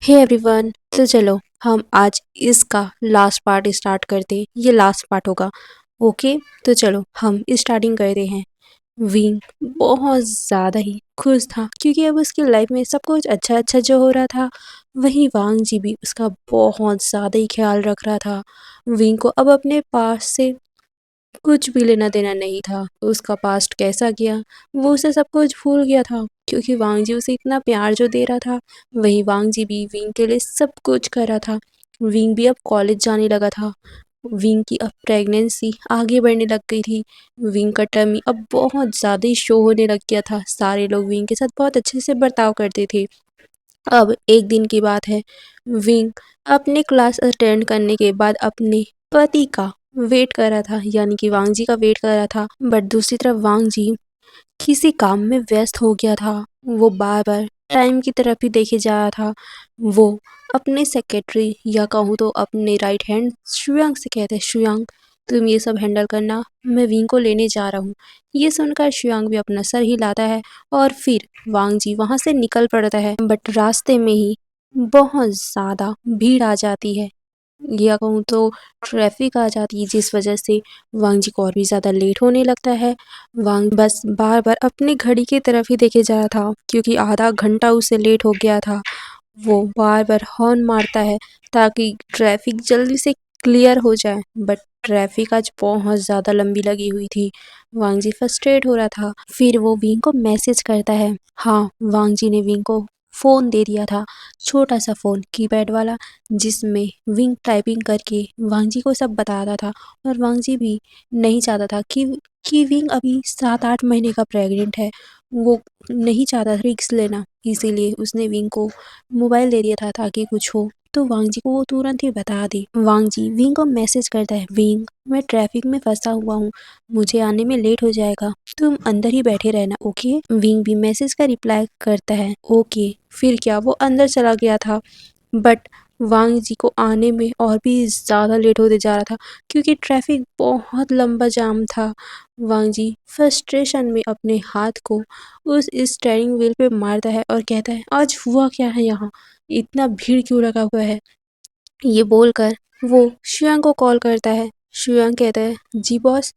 Hey everyone. तो चलो हम आज इसका लास्ट पार्ट स्टार्ट करते हैं। ये लास्ट पार्ट होगा। ओके। तो चलो हम स्टार्टिंग करते हैं। विंग बहुत ज़्यादा ही खुश था क्योंकि अब उसकी लाइफ में सब कुछ अच्छा अच्छा जो हो रहा था, वहीं वांग जी भी उसका बहुत ज़्यादा ही ख्याल रख रहा था। विंग को अब अपने पास से कुछ भी लेना देना नहीं था। उसका पास्ट कैसा गया वो उसे सब कुछ भूल गया था क्योंकि वांग जी उसे इतना प्यार जो दे रहा था, वही वांग जी भी विंग के लिए सब कुछ कर रहा था। विंग भी अब कॉलेज जाने लगा था। विंग की अब प्रेगनेंसी आगे बढ़ने लग गई थी। विंग का टर्मी अब बहुत ज़्यादा ही शो होने लग गया था। सारे लोग विंग के साथ बहुत अच्छे से बर्ताव करते थे। अब एक दिन की बात है। विंग अपने क्लास अटेंड करने के बाद अपने पति का वेट कर रहा था, यानी कि वांग जी का वेट कर रहा था। बट दूसरी तरफ वांग जी किसी काम में व्यस्त हो गया था। वो बार बार टाइम की तरफ ही देखे जा रहा था। वो अपने सेक्रेटरी या कहूँ तो अपने राइट हैंड शुयांग से कहते हैं, शुयांग तुम ये सब हैंडल करना, मैं विंग को लेने जा रहा हूँ। ये सुनकर शुयांग भी अपना सर हिलाता है और फिर वांग जी वहाँ से निकल पड़ता है। बट रास्ते में ही बहुत ज़्यादा भीड़ आ जाती है, या कहूँ तो ट्रैफिक आ जाती है, जिस वजह से वांग जी को और भी ज़्यादा लेट होने लगता है। वांग बस बार बार अपनी घड़ी की तरफ ही देखे जा रहा था क्योंकि आधा घंटा उसे लेट हो गया था। वो बार बार हॉर्न मारता है ताकि ट्रैफिक जल्दी से क्लियर हो जाए, बट ट्रैफिक आज बहुत ज़्यादा लंबी लगी हुई थी। वांग जी फ्रस्ट्रेट हो रहा था। फिर वो विंग को मैसेज करता है। हाँ, वांग जी ने विंग को फ़ोन दे दिया था, छोटा सा फ़ोन कीपैड वाला, जिसमें विंग टाइपिंग करके वांग जी को सब बताता था। और वांग जी भी नहीं चाहता था कि विंग अभी 7-8 महीने का प्रेग्नेंट है। वो नहीं चाहता था रिस्क लेना, इसीलिए उसने विंग को मोबाइल दे दिया था ताकि कुछ हो तो वांग जी को वो तुरंत ही बता दे। वांग जी विंग को मैसेज करता है, विंग मैं ट्रैफिक में फंसा हुआ हूँ, मुझे आने में लेट हो जाएगा, तुम अंदर ही बैठे रहना, ओके। विंग भी मैसेज का रिप्लाई करता है, ओके। फिर क्या वो अंदर चला गया था। बट वांग जी को आने में और भी ज़्यादा लेट होते जा रहा था क्योंकि ट्रैफिक बहुत लंबा जाम था। वांग जी फ्रस्ट्रेशन में अपने हाथ को उस स्टीयरिंग व्हील पे मारता है और कहता है, आज हुआ क्या है यहाँ, इतना भीड़ क्यों लगा हुआ है। ये बोलकर वो शुयांग को कॉल करता है। शुयांग कहता है, जी बॉस।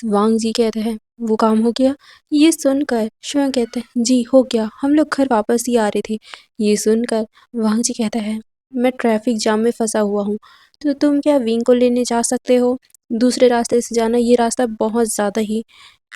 वांग जी कहते हैं, वो काम हो गया। ये सुनकर शुयांग कहते हैं, जी हो गया, हम लोग घर वापस ही आ रहे थे। ये सुनकर वांग जी कहता है, मैं ट्रैफिक जाम में फंसा हुआ हूँ, तो तुम क्या विंग को लेने जा सकते हो? दूसरे रास्ते से जाना, ये रास्ता बहुत ज़्यादा ही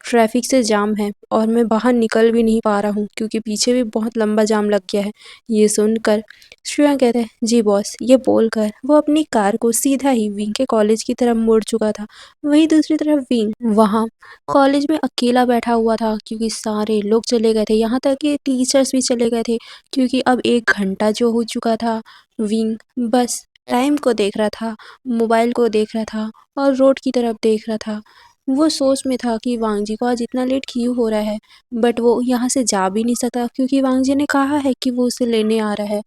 ट्रैफिक से जाम है और मैं बाहर निकल भी नहीं पा रहा हूँ क्योंकि पीछे भी बहुत लंबा जाम लग गया है। ये सुनकर श्रेया कहते हैं, जी बॉस। ये बोलकर वो अपनी कार को सीधा ही विंग के कॉलेज की तरफ मोड़ चुका था। वहीं दूसरी तरफ विंग वहाँ कॉलेज में अकेला बैठा हुआ था क्योंकि सारे लोग चले गए थे, यहाँ तक कि टीचर्स भी चले गए थे क्योंकि अब 1 घंटा जो हो चुका था। विंग बस टाइम को देख रहा था, मोबाइल को देख रहा था और रोड की तरफ देख रहा था। वो सोच में था कि वांग जी को आज इतना लेट क्यों हो रहा है, बट वो यहाँ से जा भी नहीं सकता क्योंकि वांग जी ने कहा है कि वो उसे लेने आ रहा है।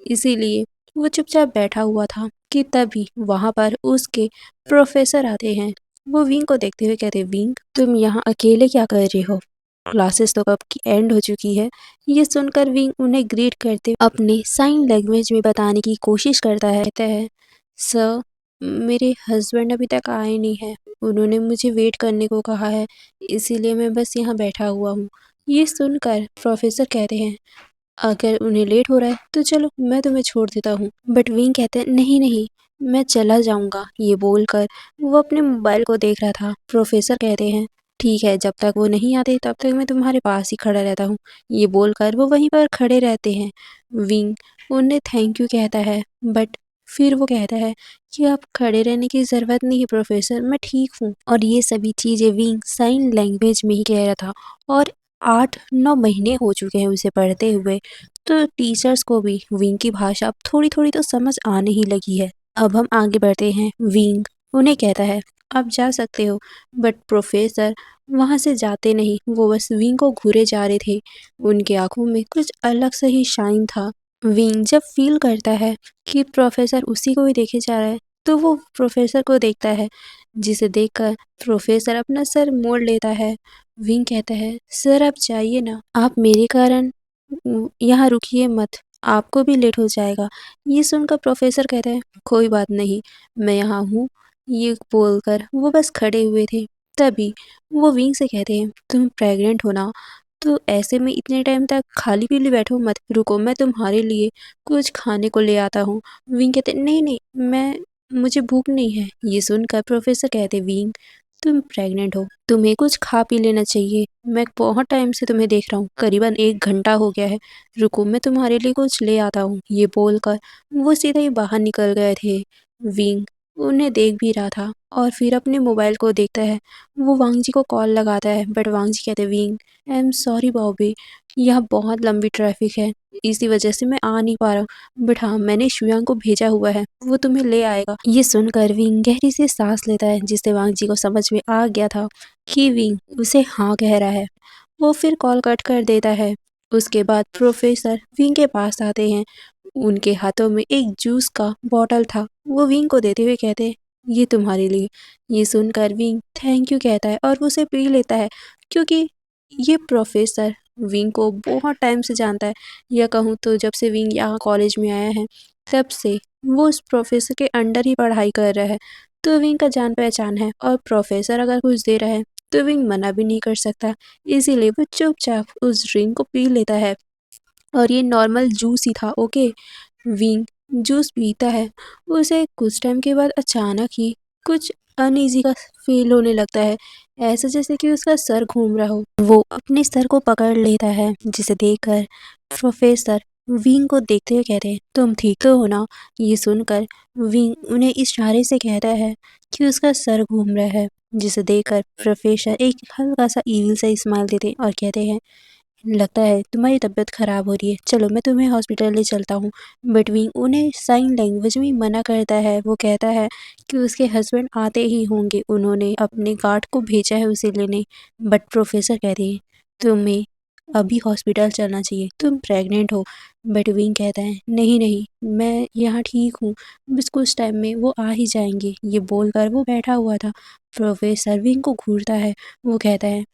इसीलिए वो चुपचाप बैठा हुआ था कि तभी वहाँ पर उसके प्रोफेसर आते हैं। वो विंग को देखते हुए कहते, विंग तुम यहाँ अकेले क्या कर रहे हो, क्लासेस तो कब की एंड हो चुकी है। ये सुनकर विंग उन्हें ग्रीट करते अपने साइन लैंग्वेज में बताने की कोशिश करता है। कहता है, सर मेरे हस्बैंड अभी तक आए नहीं है, उन्होंने मुझे वेट करने को कहा है, इसीलिए मैं बस यहाँ बैठा हुआ हूँ। ये सुनकर प्रोफेसर कहते हैं, अगर उन्हें लेट हो रहा है तो चलो मैं तुम्हें छोड़ देता हूँ। बट विंग कहते हैं, नहीं नहीं, मैं चला जाऊँगा। ये बोलकर वो अपने मोबाइल को देख रहा था। प्रोफेसर कहते हैं, ठीक है, जब तक वो नहीं आते तब तक मैं तुम्हारे पास ही खड़ा रहता हूँ। ये बोलकर वो वहीं पर खड़े रहते हैं। विंग उन्हें थैंक यू कहता है, बट फिर वो कहता है कि आप खड़े रहने की ज़रूरत नहीं है प्रोफेसर, मैं ठीक हूँ। और ये सभी चीज़ें विंग साइन लैंग्वेज में ही कह रहा था। और 8-9 महीने हो चुके हैं उसे पढ़ते हुए, तो टीचर्स को भी विंग की भाषा अब थोड़ी थोड़ी तो समझ आने ही लगी है। अब हम आगे बढ़ते हैं। विंग उन्हें कहता है, आप जा सकते हो, बट प्रोफेसर वहाँ से जाते नहीं, वो बस विंग को घूरे जा रहे थे। उनकी आंखों में कुछ अलग से ही शाइन था। विंग जब फील करता है कि प्रोफेसर उसी को ही देखे जा रहा है, तो वो प्रोफेसर को देखता है, जिसे देखकर प्रोफेसर अपना सर मोड़ लेता है। विंग कहता है, सर आप जाइए ना, आप मेरे कारण यहाँ रुकिए मत। आपको भी लेट हो जाएगा। ये सुनकर प्रोफेसर कहते हैं कोई बात नहीं, मैं यहाँ हूँ। ये बोलकर वो बस खड़े हुए थे। तभी वो विंग से कहते हैं तुम प्रेग्नेंट हो ना, तो ऐसे में इतने टाइम तक खाली पीली बैठो मत, रुको मैं तुम्हारे लिए कुछ खाने को ले आता हूँ। विंग कहते नहीं नहीं, मैं मुझे भूख नहीं है। ये सुनकर प्रोफेसर कहते विंग तुम प्रेग्नेंट हो, तुम्हें कुछ खा पी लेना चाहिए। मैं बहुत टाइम से तुम्हें देख रहा हूँ, करीबन 1 घंटा हो गया है। रुको मैं तुम्हारे लिए कुछ ले आता हूँ। ये बोलकर वो सीधा ही बाहर निकल गए थे। विंग उन्हें देख भी रहा था और फिर अपने मोबाइल को देखता है। वो वांग जी को कॉल लगाता है, बट वांग जी कहते wing I am sorry Bobby, यहाँ बहुत लंबी ट्रैफिक है, इसी वजह से मैं आ नहीं पा रहा हूँ। बट हाँ, मैंने शुयांग को भेजा हुआ है, वो तुम्हें ले आएगा। ये सुनकर विंग गहरी से सांस लेता है, जिससे वांग जी को समझ में आ गया था कि विंग उसे हाँ कह रहा है। वो फिर कॉल कट कर देता है। उसके बाद प्रोफेसर विंग के पास आते हैं। उनके हाथों में एक जूस का बॉटल था। वो विंग को देते हुए कहते ये तुम्हारे लिए। ये सुनकर विंग थैंक यू कहता है और उसे पी लेता है, क्योंकि ये प्रोफेसर विंग को बहुत टाइम से जानता है, या कहूँ तो जब से विंग यहाँ कॉलेज में आया है तब से वो उस प्रोफेसर के अंडर ही पढ़ाई कर रहा है। तो विंग का जान पहचान है और प्रोफेसर अगर कुछ दे रहा है तो विंग मना भी नहीं कर सकता। इसीलिए वो चुपचाप उस ड्रिंक को पी लेता है और ये नॉर्मल जूस ही था। ओके, विंग जूस पीता है। उसे कुछ टाइम के बाद अचानक ही कुछ अनईजी का फील होने लगता है, ऐसा जैसे कि उसका सर घूम रहा हो। वो अपने सर को पकड़ लेता है, जिसे देखकर प्रोफेसर विंग को देखते हुए कहते हैं तुम ठीक तो हो ना। ये सुनकर विंग उन्हें इशारे से कहता है कि उसका सर घूम रहा है, जिसे देखकर प्रोफेसर एक हल्का सा ईविल सा स्माइल देते और कहते हैं लगता है तुम्हारी तबीयत खराब हो रही है, चलो मैं तुम्हें हॉस्पिटल ले चलता हूँ। बट विंग उन्हें साइन लैंग्वेज में मना करता है। वो कहता है कि उसके हस्बैंड आते ही होंगे, उन्होंने अपने गार्ड को भेजा है उसे लेने। बट प्रोफेसर कहते हैं तुम्हें अभी हॉस्पिटल चलना चाहिए, तुम प्रेग्नेंट हो। बट विंग कहता है नहीं नहीं, मैं यहाँ ठीक हूँ, बस कुछ टाइम में वो आ ही जाएंगे। ये बोलकर वो बैठा हुआ था। प्रोफेसर विंग को घूरता है। वो कहता है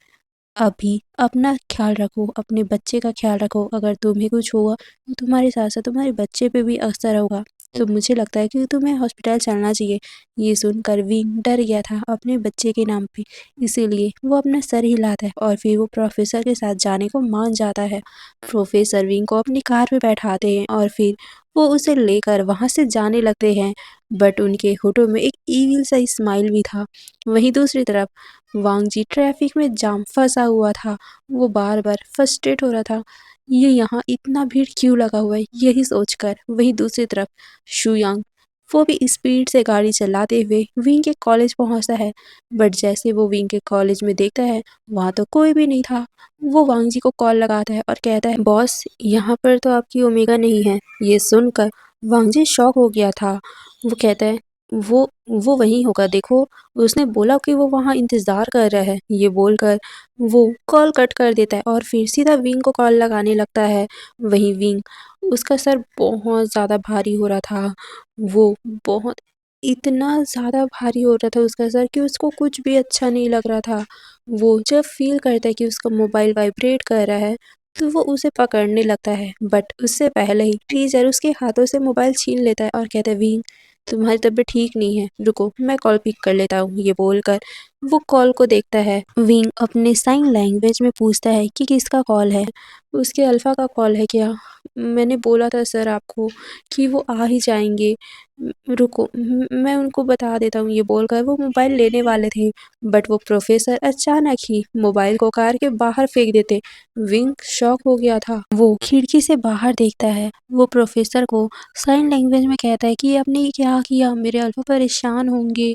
अभी अपना ख्याल रखो, अपने बच्चे का ख्याल रखो, अगर तुम्हें कुछ हुआ तो तुम्हारे साथ साथ तुम्हारे बच्चे पे भी असर होगा, तो मुझे लगता है कि तुम्हें हॉस्पिटल चलना चाहिए। ये सुनकर विंग डर गया था अपने बच्चे के नाम पे, इसीलिए वो अपना सर हिलाता है और फिर वो प्रोफेसर के साथ जाने को मान जाता है। प्रोफेसर विंग को अपनी कार में बैठाते हैं और फिर वो उसे लेकर वहाँ से जाने लगते हैं। बट उनके होठों में एक ईविल सा स्माइल भी था। वहीं दूसरी तरफ वांग जी ट्रैफिक में जाम फंसा हुआ था। वो बार बार फ्रस्ट्रेट हो रहा था, ये यहाँ इतना भीड़ क्यों लगा हुआ है, यही सोचकर। वहीं दूसरी तरफ शुयांग वो भी स्पीड से गाड़ी चलाते हुए विंग के कॉलेज पहुंचता है। बट जैसे वो विंग के कॉलेज में देखता है वहाँ तो कोई भी नहीं था। वो वांग जी को कॉल लगाता है और कहता है बॉस, यहाँ पर तो आपकी ओमेगा नहीं है। ये सुनकर वांग जी शॉक हो गया था। वो कहता है वो वहीं होगा, देखो उसने बोला कि वो वहाँ इंतज़ार कर रहा है। ये बोलकर वो कॉल कट कर देता है और फिर सीधा विंग को कॉल लगाने लगता है। वहीं विंग उसका सर बहुत ज़्यादा भारी हो रहा था। वो बहुत इतना ज़्यादा भारी हो रहा था उसका सर कि उसको कुछ भी अच्छा नहीं लग रहा था। वो जब फील करता है कि उसका मोबाइल वाइब्रेट कर रहा है तो वो उसे पकड़ने लगता है, बट उससे पहले ही टीचर उसके हाथों से मोबाइल छीन लेता है और कहता है विंग तुम्हारी तबीयत ठीक नहीं है, रुको मैं कॉल पिक कर लेता हूँ। ये बोलकर वो कॉल को देखता है। विंग अपने साइन लैंग्वेज में पूछता है कि किसका कॉल है। उसके अल्फा का कॉल है क्या? मैंने बोला था सर आपको कि वो आ ही जाएंगे, रुको मैं उनको बता देता हूँ। ये बोलकर वो मोबाइल लेने वाले थे, बट वो प्रोफेसर अचानक ही मोबाइल को कार के बाहर फेंक देते। विंग शॉक हो गया था। वो खिड़की से बाहर देखता है। वो प्रोफेसर को साइन लैंग्वेज में कहता है कि आपने ये क्या किया, मेरे अल्फा परेशान होंगे,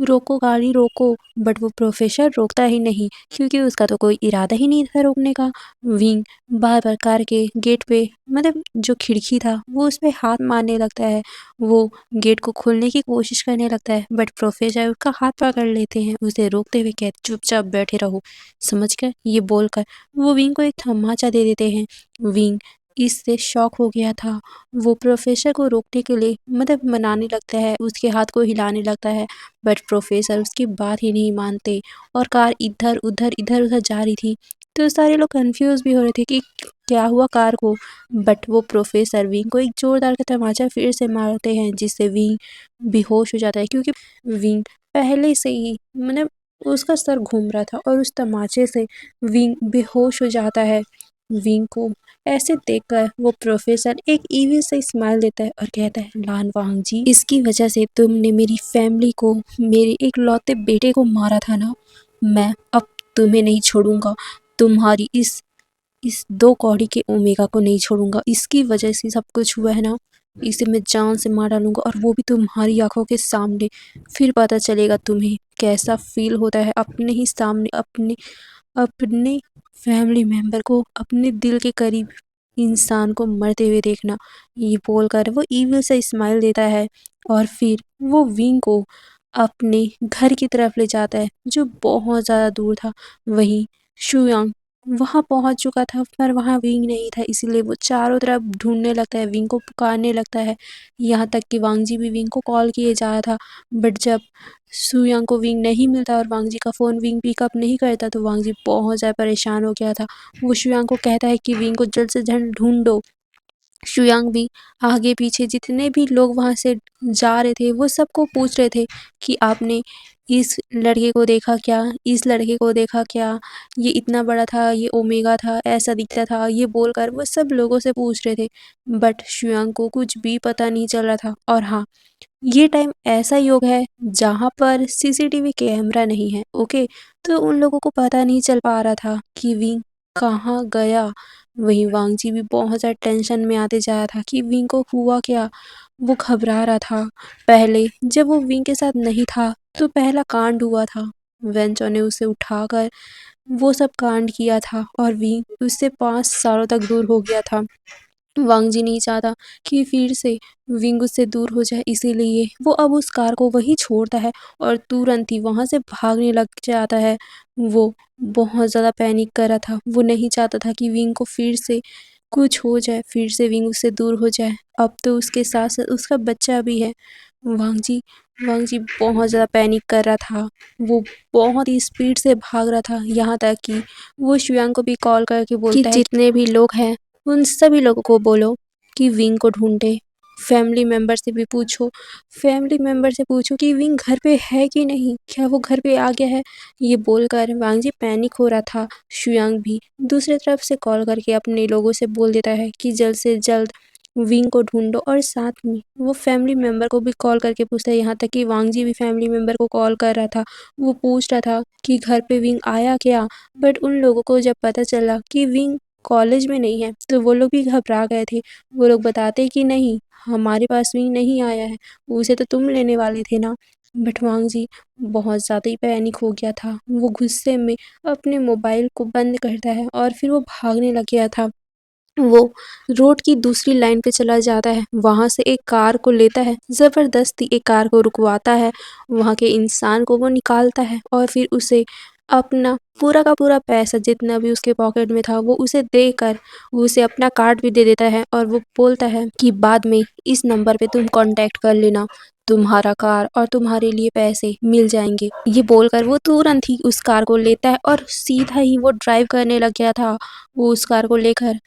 रोको गाड़ी रोको। बट वो प्रोफेसर रोकता ही नहीं, क्योंकि उसका तो कोई इरादा ही नहीं था रोकने का। विंग बार बार कार के गेट पे, मतलब जो खिड़की था, वो उस पे हाथ मारने लगता है। वो गेट को खोलने की कोशिश करने लगता है, बट प्रोफेसर उसका हाथ पकड़ लेते हैं, उसे रोकते हुए कहते चुपचाप बैठे रहो, समझ गए। ये बोलकर वो विंग को एक तमाचा दे देते हैं। विंग इससे शॉक हो गया था। वो प्रोफेसर को रोकने के लिए मतलब मनाने लगता है, उसके हाथ को हिलाने लगता है, बट प्रोफेसर उसकी बात ही नहीं मानते और कार इधर उधर जा रही थी। तो सारे लोग कंफ्यूज भी हो रहे थे कि क्या हुआ कार को। बट वो प्रोफेसर विंग को एक जोरदार का तमाचा फिर से मारते हैं, जिससे विंग बेहोश हो जाता है, क्योंकि विंग पहले से ही मतलब उसका सर घूम रहा था और उस तमाचे से विंग बेहोश हो जाता है। विंग को ऐसे देखकर वो प्रोफेसर एक ईवी से स्माइल देता है और कहता है, लान वांग जी, इसकी वजह से तुमने मेरी फैमिली को, मेरे एक लौते बेटे को मारा था ना, मैं अब तुम्हें नहीं छोड़ूंगा। तुम्हारी इस दो कौड़ी के ओमेगा को नहीं छोड़ूंगा। इसकी वजह से सब कुछ हुआ है ना, इसे मैं जान से मार डालूंगा, और वो भी तुम्हारी आंखों के सामने। फिर पता चलेगा तुम्हें कैसा फील होता है अपने ही सामने अपने अपने फैमिली मेंबर को, अपने दिल के करीब इंसान को मरते हुए देखना। ये बोलकर वो ईविल से स्माइल देता है और फिर वो विंग को अपने घर की तरफ ले जाता है, जो बहुत ज़्यादा दूर था। वहीं शुयांग वहाँ पहुँच चुका था, पर वहाँ विंग नहीं था, इसीलिए वो चारों तरफ ढूंढने लगता है, विंग को पुकारने लगता है। यहाँ तक कि वांग जी भी विंग को कॉल किए जा रहा था, बट जब शुयांग को विंग नहीं मिलता और वांग जी का फ़ोन विंग पिकअप नहीं करता, तो वांग जी बहुत ज़्यादा परेशान हो गया था। वो शुयांग को कहता है कि विंग को जल्द से जल्द ढूंढो। शुयांग भी आगे पीछे जितने भी लोग वहाँ से जा रहे थे, वो सबको पूछ रहे थे कि आपने इस लड़के को देखा क्या, इस लड़के को देखा क्या, ये इतना बड़ा था, ये ओमेगा था, ऐसा दिखता था, ये बोलकर वो सब लोगों से पूछ रहे थे। बट शुयांग को कुछ भी पता नहीं चल रहा था। और हाँ, ये टाइम ऐसा योग है जहाँ पर सीसीटीवी कैमरा नहीं है, ओके। तो उन लोगों को पता नहीं चल पा रहा था कि विंग कहाँ गया। वहीं वांग जी भी बहुत ज़्यादा टेंशन में आते जा रहा था कि विंग को हुआ क्या। वो घबरा रहा था। पहले जब वो विंग के साथ नहीं था, तो पहला कांड हुआ था, वेंचो ने उसे उठाकर वो सब कांड किया था और विंग उससे 5 सालों तक दूर हो गया था। वांग जी नहीं चाहता कि फिर से विंग उससे दूर हो जाए, इसीलिए वो अब उस कार को वहीं छोड़ता है और तुरंत ही वहाँ से भागने लग जाता है। वो बहुत ज़्यादा पैनिक कर रहा था, वो नहीं चाहता था कि विंग को फिर से कुछ हो जाए, फिर से विंग उससे दूर हो जाए। अब तो उसके साथ साथ उसका बच्चा भी है। वांग जी वांग जी बहुत ज़्यादा पैनिक कर रहा था। वो बहुत ही स्पीड से भाग रहा था, यहाँ तक कि वो शुयांग को भी कॉल करके बोलता है कि जितने भी लोग हैं उन सभी लोगों को बोलो कि विंग को ढूंढे। फैमिली मेंबर से भी पूछो, फैमिली मेंबर से पूछो कि विंग घर पे है कि नहीं, क्या वो घर पे आ गया है। ये बोलकर वांग जी पैनिक हो रहा था। शुयांग भी दूसरी तरफ से कॉल करके अपने लोगों से बोल देता है कि जल्द से जल्द विंग को ढूंढो, और साथ में वो फैमिली मेंबर को भी कॉल करके पूछता है, यहाँ तक कि वांग जी भी फैमिली मेंबर को कॉल कर रहा था। वो पूछ रहा था कि घर पे विंग आया क्या। बट उन लोगों को जब पता चला कि विंग कॉलेज में नहीं है, तो वो लोग भी घबरा गए थे। वो लोग बताते कि नहीं, हमारे पास विंग नहीं आया है, उसे तो तुम लेने वाले थे ना। बट वांग जी बहुत ज़्यादा ही पैनिक हो गया था। वो गुस्से में अपने मोबाइल को बंद करता है और फिर वो भागने लग गया था। वो रोड की दूसरी लाइन पे चला जाता है, वहाँ से एक कार को लेता है, ज़बरदस्ती एक कार को रुकवाता है, वहाँ के इंसान को वो निकालता है और फिर उसे अपना पूरा का पूरा पैसा जितना भी उसके पॉकेट में था वो उसे देकर वो उसे अपना कार्ड भी दे देता है, और वो बोलता है कि बाद में इस नंबर पे तुम कांटेक्ट कर लेना, तुम्हारा कार और तुम्हारे लिए पैसे मिल जाएंगे। ये बोलकर वो तुरंत ही उस कार को लेता है और सीधा ही वो ड्राइव करने लग गया था। वो उस कार को लेकर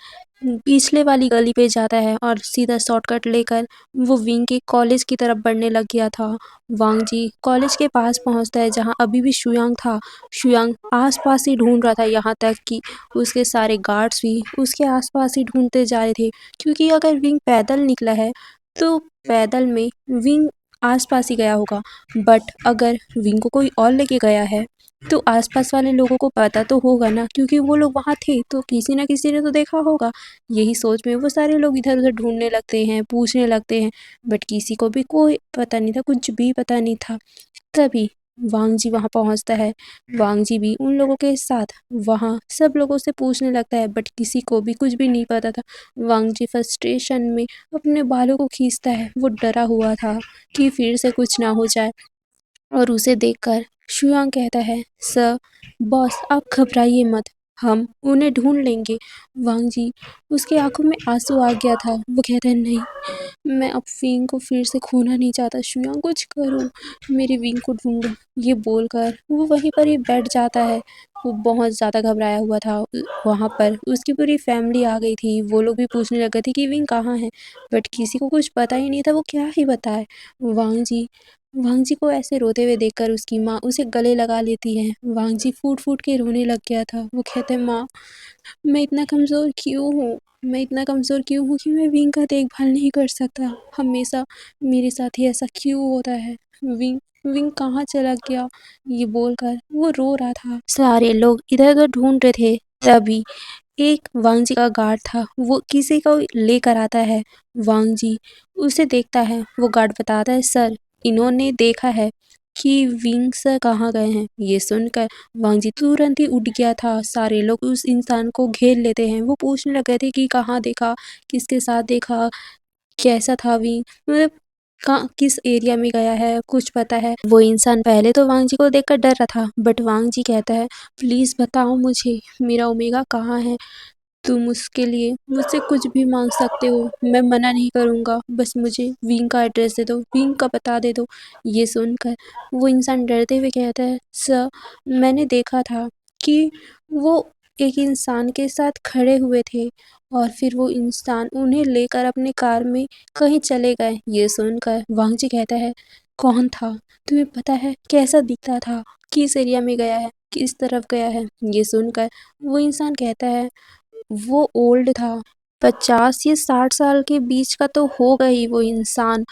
पिछले वाली गली पे जाता है और सीधा शॉर्टकट लेकर वो विंग के कॉलेज की तरफ बढ़ने लग गया था। वांग जी कॉलेज के पास पहुंचता है, जहां अभी भी शुयांग था। शुयांग आसपास ही ढूंढ रहा था, यहाँ तक कि उसके सारे गार्ड्स भी उसके आसपास ही ढूंढते जा रहे थे, क्योंकि अगर विंग पैदल निकला है तो पैदल में विंग आसपास ही गया होगा। बट अगर विंग को कोई और लेके गया है तो आसपास वाले लोगों को पता तो होगा ना, क्योंकि वो लोग वहाँ थे तो किसी ना किसी ने तो देखा होगा। यही सोच में वो सारे लोग इधर उधर ढूंढने लगते हैं, पूछने लगते हैं, बट किसी को भी कोई पता नहीं था, कुछ भी पता नहीं था। तभी वांग जी वहाँ पहुँचता है। वांग जी भी उन लोगों के साथ वहाँ सब लोगों से पूछने लगता है, बट किसी को भी कुछ भी नहीं पता था। वांग जी फ्रस्ट्रेशन में अपने बालों को खींचता है, वो डरा हुआ था कि फिर से कुछ ना हो जाए। और उसे देखकर शुयांग कहता है, सर बॉस आप घबराइए मत, हम उन्हें ढूंढ लेंगे। वांग जी, उसके आंखों में आंसू आ गया था। वो कहता है, नहीं, मैं अब विंग को फिर से खोना नहीं चाहता। शुयांग, कुछ करो, मेरे विंग को ढूंढो। ये बोलकर वो वहीं पर ही बैठ जाता है। वो बहुत ज़्यादा घबराया हुआ था। वहाँ पर उसकी पूरी फैमिली आ गई थी। वो लोग भी पूछने लगे थे कि विंग कहाँ है, बट किसी को कुछ पता ही नहीं था। वो क्या ही बताए। वांग जी को ऐसे रोते हुए देखकर उसकी माँ उसे गले लगा लेती है। वांग जी फूट फूट के रोने लग गया था। वो कहते हैं, माँ, मैं इतना कमज़ोर क्यों हूँ? मैं इतना कमज़ोर क्यों हूँ कि मैं विंग का देखभाल नहीं कर सकता? हमेशा मेरे साथ ही ऐसा क्यों होता है? विंग विंग कहाँ चला गया? ये बोलकर वो रो रहा था। सारे लोग इधर-उधर ढूंढ रहे थे। तभी एक वांग जी का गार्ड था। वो किसी को लेकर आता है। वांग जी उसे देखता है। वो गार्ड बताता है, सर, इन्होंने देखा है कि विंग सर कहाँ गए हैं। ये सुनकर वांग जी तुरंत ही उठ गया था। सारे लोग उस इंसान को घेर लेते हैं। वो पूछने लगे थे कि कहाँ देखा, किसके साथ देखा, कैसा था विंग, मतलब किस एरिया में गया है, कुछ पता है? वो इंसान पहले तो वांग जी को देखकर डर रहा था, बट वांग जी कहता है, प्लीज़ बताओ मुझे, मेरा ओमेगा कहाँ है? तुम उसके लिए मुझसे कुछ भी मांग सकते हो, मैं मना नहीं करूँगा। बस मुझे विंग का एड्रेस दे दो, विंग का पता दे दो। ये सुनकर वो इंसान डरते हुए कहता है, सर, मैंने देखा था कि वो एक इंसान के साथ खड़े हुए थे और फिर वो इंसान उन्हें लेकर अपने कार में कहीं चले गए। ये सुनकर वांग जी कहता है, कौन था? तुम्हें पता है कैसा दिखता था? किस एरिया में गया है? किस तरफ गया है? ये सुनकर वो इंसान कहता है, वो ओल्ड था, 50 या 60 साल के बीच का तो होगा ही वो इंसान।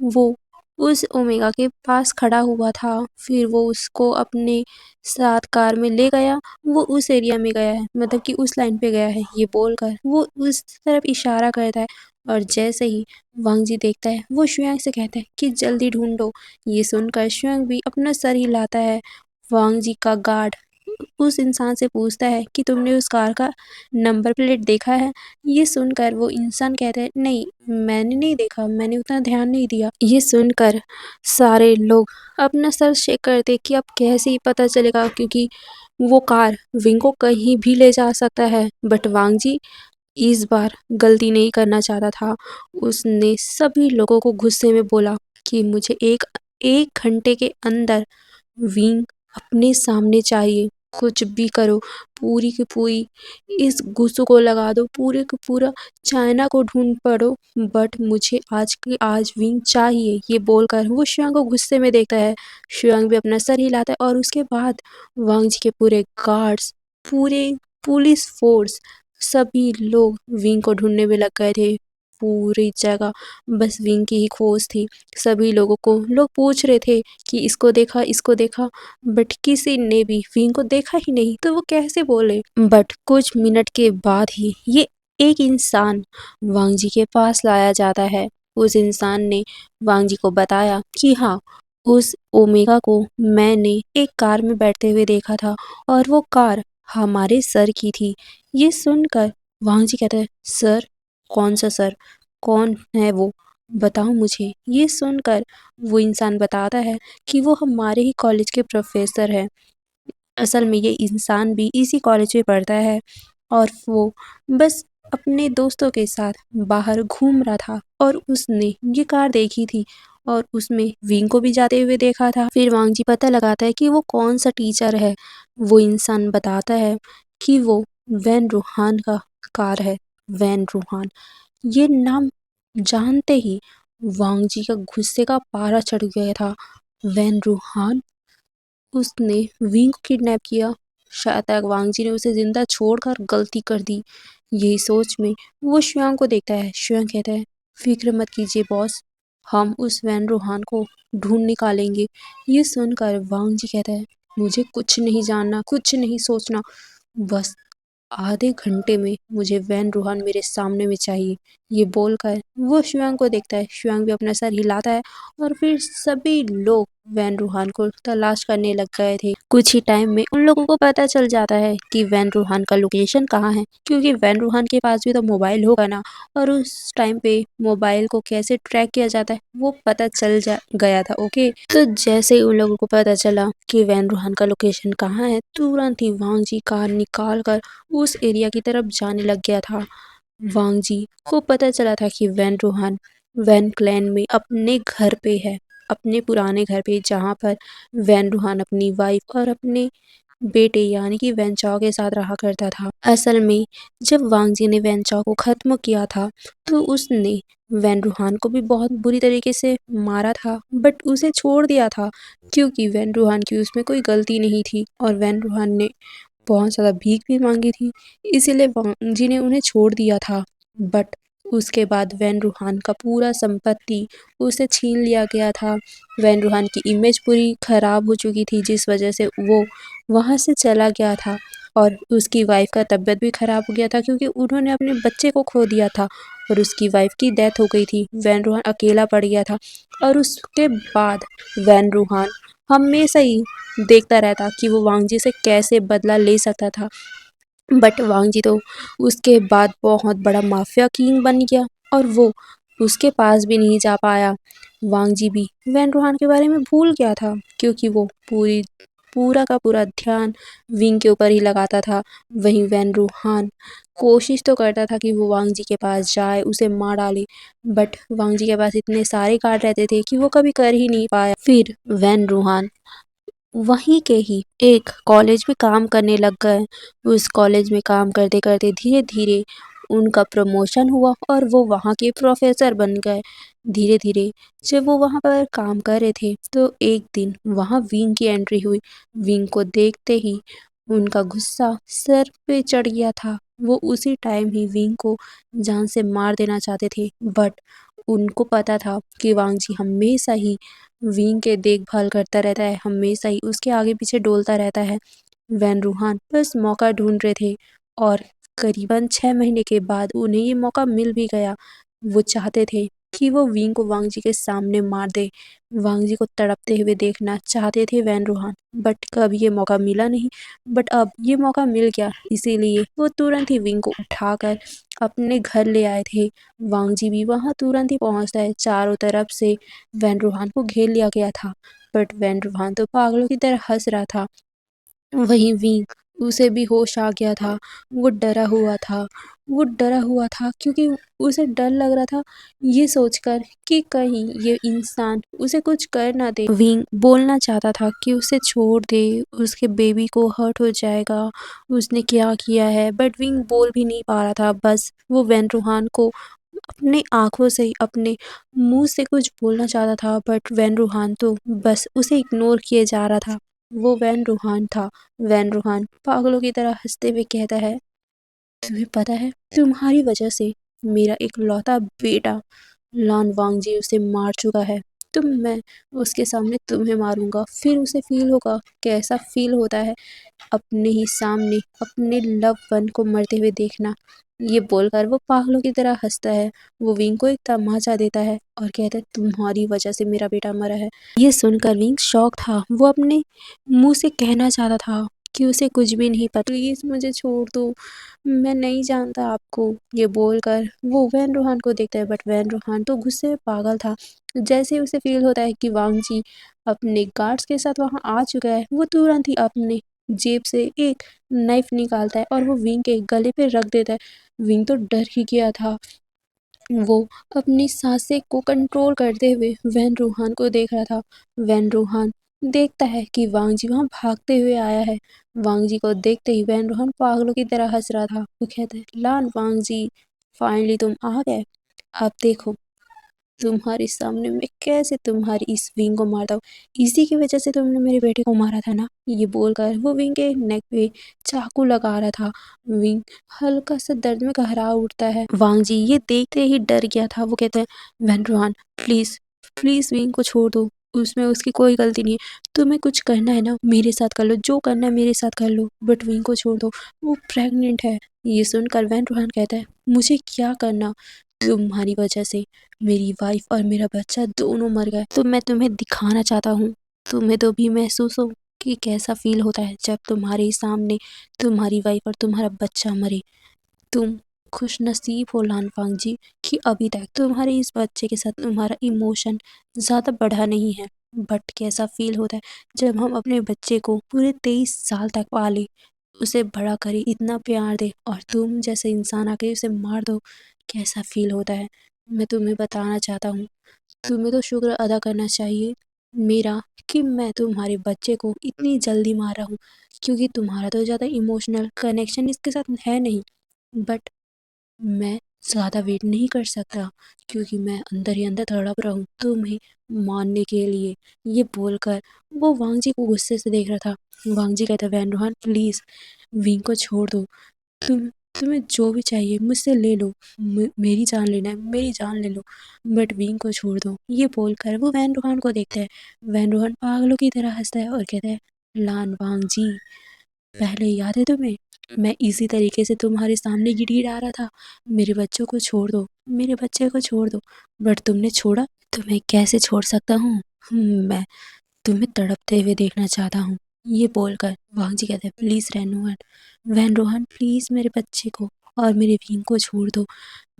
वो उस ओमेगा के पास खड़ा हुआ था, फिर वो उसको अपने साथ कार में ले गया। वो उस एरिया में गया है, मतलब कि उस लाइन पे गया है। ये बोलकर वो उस तरफ इशारा करता है और जैसे ही वांग जी देखता है, वो शुयांग से कहता है कि जल्दी ढूंढो। ये सुनकर शुयांग भी अपना सर हिलाता है। वांग जी का गार्ड उस इंसान से पूछता है कि तुमने उस कार का नंबर प्लेट देखा है? ये सुनकर वो इंसान कहता है, नहीं, मैंने नहीं देखा, मैंने उतना ध्यान नहीं दिया। ये सुनकर सारे लोग अपना सर शेक करते कि अब कैसे ही पता चलेगा, क्योंकि वो कार विंग को कहीं भी ले जा सकता है। बट वांग जी इस बार गलती नहीं करना चाहता था। उसने सभी लोगों को गुस्से में बोला कि मुझे एक एक घंटे के अंदर विंग अपने सामने चाहिए। कुछ भी करो, पूरी की पूरी इस गुस्सो को लगा दो, पूरे का पूरा चाइना को ढूंढ पड़ो, बट मुझे आज की आज विंग चाहिए। ये बोलकर वो शुयांग को गुस्से में देखता है। शुयांग भी अपना सर हिलाता है और उसके बाद वांग जी के पूरे गार्ड्स, पूरे पुलिस फोर्स, सभी लोग विंग को ढूंढने में लग गए थे। पूरी जगह बस विंग की ही खोज थी। सभी लोगों को लोग पूछ रहे थे कि इसको देखा, बट किसी ने भी विंग को देखा ही नहीं, तो वो कैसे बोले? बट कुछ मिनट के बाद ही ये एक इंसान वांग जी के पास लाया जाता है। उस इंसान ने वांग जी को बताया कि हाँ, उस ओमेगा को मैंने एक कार में बैठते हुए देखा था और वो कार हमारे सर की थी। ये सुनकर वांग जी कहते हैं, सर? कौन सा सर? कौन है वो? बताओ मुझे। ये सुनकर वो इंसान बताता है कि वो हमारे ही कॉलेज के प्रोफेसर हैं। असल में ये इंसान भी इसी कॉलेज में पढ़ता है और वो बस अपने दोस्तों के साथ बाहर घूम रहा था और उसने ये कार देखी थी और उसमें विंग को भी जाते हुए देखा था। फिर वांग जी पता लगाता है कि वो कौन सा टीचर है। वो इंसान बताता है कि वो वैन रूहान का कार है। वैन रूहान, ये नाम जानते ही वांग जी का गुस्से का पारा चढ़ गया था। वैन रूहान, उसने विंग को किडनैप किया। शायद तक वांग जी ने उसे जिंदा छोड़कर गलती कर दी। यही सोच में वो शुयांग को देखता है। शुयांग कहता है, फिक्र मत कीजिए बॉस, हम उस वैन रूहान को ढूंढ निकालेंगे। ये सुनकर वांग जी कहता है, मुझे कुछ नहीं जानना, कुछ नहीं सोचना, बस आधे घंटे में मुझे वैन रूहान मेरे सामने में चाहिए। ये बोलकर वो शुआंग को देखता है। शुआंग भी अपना सर हिलाता है और फिर सभी लोग वैन रूहान को तलाश करने लग गए थे। कुछ ही टाइम में उन लोगों को पता चल जाता है कि वैन रूहान का लोकेशन कहाँ है, क्योंकि वैन रूहान के पास भी तो मोबाइल होगा ना, और उस टाइम पे मोबाइल को कैसे ट्रैक किया जाता है वो पता चल जा गया था। ओके, तो जैसे ही उन लोगों को पता चला कि वैन रूहान का लोकेशन कहाँ है, तुरंत ही वांग जी कार निकाल कर उस एरिया की तरफ जाने लग गया था। वांग जी को पता चला था कि वैन रूहान वैन क्लैन में अपने घर पे है, अपने पुराने घर पे, जहाँ पर वैन रूहान अपनी वाइफ और अपने बेटे यानी कि वैन चाओ के साथ रहा करता था। असल में जब वांग जी ने वैन चाओ को खत्म किया था तो उसने वैन रूहान को भी बहुत बुरी तरीके से मारा था, बट उसे छोड़ दिया था क्योंकि वैन रूहान की उसमें कोई गलती नहीं थी और वैन रूहान ने बहुत ज़्यादा भीख भी मांगी थी, इसीलिए वांग जी ने उन्हें छोड़ दिया था। बट उसके बाद वैन रूहान का पूरा संपत्ति उसे छीन लिया गया था। वैन रूहान की इमेज पूरी खराब हो चुकी थी, जिस वजह से वो वहाँ से चला गया था, और उसकी वाइफ का तबीयत भी खराब हो गया था क्योंकि उन्होंने अपने बच्चे को खो दिया था और उसकी वाइफ की डेथ हो गई थी। वैन रूहान अकेला पड़ गया था और उसके बाद वैन रूहान हमेशा ही देखता रहता कि वो वांग जी से कैसे बदला ले सकता था। बट वांग जी तो उसके बाद बहुत बड़ा माफिया किंग बन गया और वो उसके पास भी नहीं जा पाया। वांग जी भी वैन रूहान के बारे में भूल गया था क्योंकि वो पूरा का पूरा ध्यान विंग के ऊपर ही लगाता था। वहीं वैन रूहान कोशिश तो करता था कि वो वांग जी के पास जाए, उसे मार डाले, बट वांग जी के पास इतने सारे कार्ड रहते थे कि वो कभी कर ही नहीं पाया। फिर वैन रूहान वहीं के ही एक कॉलेज में काम करने लग गए। उस कॉलेज में काम करते करते धीरे धीरे उनका प्रमोशन हुआ और वो वहाँ के प्रोफेसर बन गए। धीरे धीरे जब वो वहाँ पर काम कर रहे थे तो एक दिन वहाँ विंग की एंट्री हुई। विंग को देखते ही उनका गुस्सा सर पे चढ़ गया था। वो उसी टाइम ही विंग को जान से मार देना चाहते थे, बट उनको पता था कि वांग जी हमेशा ही विंग के देखभाल करता रहता है, हमेशा ही उसके आगे पीछे डोलता रहता है। वैन रूहान बस मौका ढूंढ रहे थे और करीबन 6 महीने के बाद उन्हें ये मौका मिल भी गया। वो चाहते थे कि वो विंग को वांग जी के सामने मार दे। वांग जी को तड़पते हुए देखना चाहते थे वैन रूहान, बट कभी ये मौका मिला नहीं। बट अब ये मौका मिल गया, इसीलिए वो तुरंत ही विंग को उठाकर अपने घर ले आए थे। वांग जी भी वहाँ तुरंत ही पहुँचता है। चारों तरफ से वैन रूहान को घेर लिया गया था, बट वैन रूहान तो पागलों की तरह हंस रहा था। वहीं विंग, उसे भी होश आ गया था। वो डरा हुआ था। वो डरा हुआ था क्योंकि उसे डर लग रहा था ये सोचकर कि कहीं ये इंसान उसे कुछ कर ना दे। विंग बोलना चाहता था कि उसे छोड़ दे, उसके बेबी को हर्ट हो जाएगा, उसने क्या किया है, बट विंग बोल भी नहीं पा रहा था। बस वो वैन रूहान को अपने आँखों से, अपने मुँह से कुछ बोलना चाहता था, बट वैन रूहान तो बस उसे इग्नोर किए जा रहा था। वो वैन रूहान था। वैन रूहान पागलों की तरह हंसते हुए कहता है, तुम्हें पता है तुम्हारी वजह से मेरा इकलौता बेटा लान वांगजी उसे मार चुका है। मैं उसके सामने तुम्हें मारूंगा, फिर उसे फील होगा कैसा फील होता है अपने ही सामने अपने लव वन को मरते हुए देखना। ये बोलकर वो पागलों की तरह हंसता है। वो विंग को एक तमाचा देता है और कहता है, तुम्हारी वजह से मेरा बेटा मरा है। ये सुनकर विंग शॉक था। वो अपने मुंह से कहना चाहता था कि उसे कुछ भी नहीं पता, प्लीज मुझे छोड़ दो, मैं नहीं जानता आपको। ये बोलकर वो वैन रूहान को देखता है, बट वैन रूहान तो गुस्से में पागल था। जैसे ही उसे फील होता है कि वांग जी अपने गार्ड्स के साथ वहां आ चुका है, वो तुरंत ही अपने जेब से एक नाइफ निकालता है और वो विंग के गले पे रख देता है। विंग तो डर ही गया था। वो अपनी सांसें को कंट्रोल करते हुए वैन रूहान को देख रहा था। वैन रूहान देखता है कि वांग जी वहां भागते हुए आया है। वांग जी को देखते ही वैन रूहान पागलों की तरह हंस रहा था। वो कहता है, लान वांग जी, फाइनली तुम आ गए। अब देखो तुम्हारे सामने मैं कैसे तुम्हारी इस विंग को मारता हूँ। इसी की वजह से तुमने मेरे बेटे को मारा था ना। ये बोलकर वो विंग के नेक पे चाकू लगा रहा था। विंग हल्का सा दर्द में घबरा उठता है। वांग जी ये देखते ही डर गया था। वो कहते हैं, वैन रोहान प्लीज प्लीज विंग को छोड़ दो, उसमें उसकी कोई गलती नहीं है। तुम्हें कुछ करना है ना मेरे साथ कर लो, जो करना है मेरे साथ कर लो, बट विंग को छोड़ दो, वो प्रेग्नेंट है। ये सुनकर वैन रोहान कहता है, मुझे क्या करना, तुम्हारी वजह से मेरी वाइफ और मेरा बच्चा दोनों मर गए। तो मैं तुम्हें दिखाना चाहता हूँ, तुम्हें तो भी महसूस हो कि कैसा फील होता है जब तुम्हारे सामने तुम्हारी वाइफ और तुम्हारा बच्चा मरे। तुम खुशनसीब हो लानफांग जी कि अभी तक तुम्हारे इस बच्चे के साथ तुम्हारा इमोशन ज़्यादा बढ़ा नहीं है। बट कैसा फील होता है जब हम अपने बच्चे को पूरे 23 साल तक पाले, उसे बड़ा करे, इतना प्यार दे, और तुम जैसे इंसान आके उसे मार दो। कैसा फील होता है मैं तुम्हें बताना चाहता हूँ। तुम्हें तो शुक्र अदा करना चाहिए मेरा कि मैं तुम्हारे बच्चे को इतनी जल्दी मारा हूँ, क्योंकि तुम्हारा तो ज़्यादा इमोशनल कनेक्शन इसके साथ है नहीं। बट मैं ज़्यादा वेट नहीं कर सकता, क्योंकि मैं अंदर ही अंदर तड़प रहा हूँ तुम्हें मारने के लिए। ये बोलकर वो वांग जी को गुस्से से देख रहा था। वांग जी कहता, वैन रोहन प्लीज़ विंग को छोड़ दो। तुम तुम्हें जो भी चाहिए मुझसे ले लो। मेरी जान लेना है, मेरी जान ले लो, बट विंग को छोड़ दो। ये बोलकर वो वैन रोहन को देखता है। वैन रोहन पागलों की तरह हंसता है और कहता है, लान वांग जी, पहले याद है तुम्हें, मैं इसी तरीके से तुम्हारे सामने गिड़गिड़ा रहा था, मेरे बच्चों को छोड़ दो, मेरे बच्चे को छोड़ दो, बट तुमने छोड़ा। तुम्हें कैसे छोड़ सकता हूँ, मैं तुम्हें तड़पते हुए देखना चाहता हूँ। ये बोलकर वांग जी कहते हैं, प्लीज़ वैन रोहन प्लीज़ मेरे बच्चे को और मेरे विंग को छोड़ दो,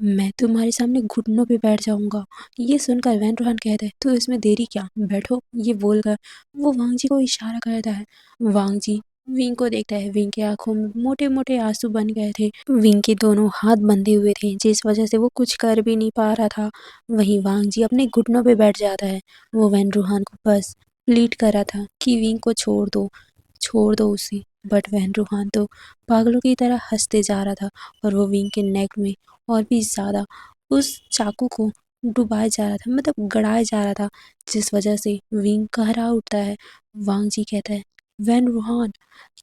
मैं तुम्हारे सामने घुटनों पे बैठ जाऊंगा। ये सुनकर वैन रोहन कहते हैं, तो इसमें देरी क्या, बैठो। ये बोलकर वो वांग जी को इशारा करता है। वांग जी विंग को देखता है। विंग की आंखों में मोटे मोटे आंसू बन गए थे। विंग के दोनों हाथ बंधे हुए थे, जिस वजह से वो कुछ कर भी नहीं पा रहा था। वहीं वांग जी अपने घुटनों पे बैठ जाता है। वो वैन रोहन को बस प्लीट कर रहा था कि विंग को छोड़ दो उसे। बट वैन रोहन तो पागलों की तरह हंसते जा रहा था, और वो विंग के नेक में और भी ज़्यादा उस चाकू को डुबाया जा रहा था, मतलब गड़ाया जा रहा था, जिस वजह से विंग कहरा उठता है। वांग जी कहता है, वैन रोहन।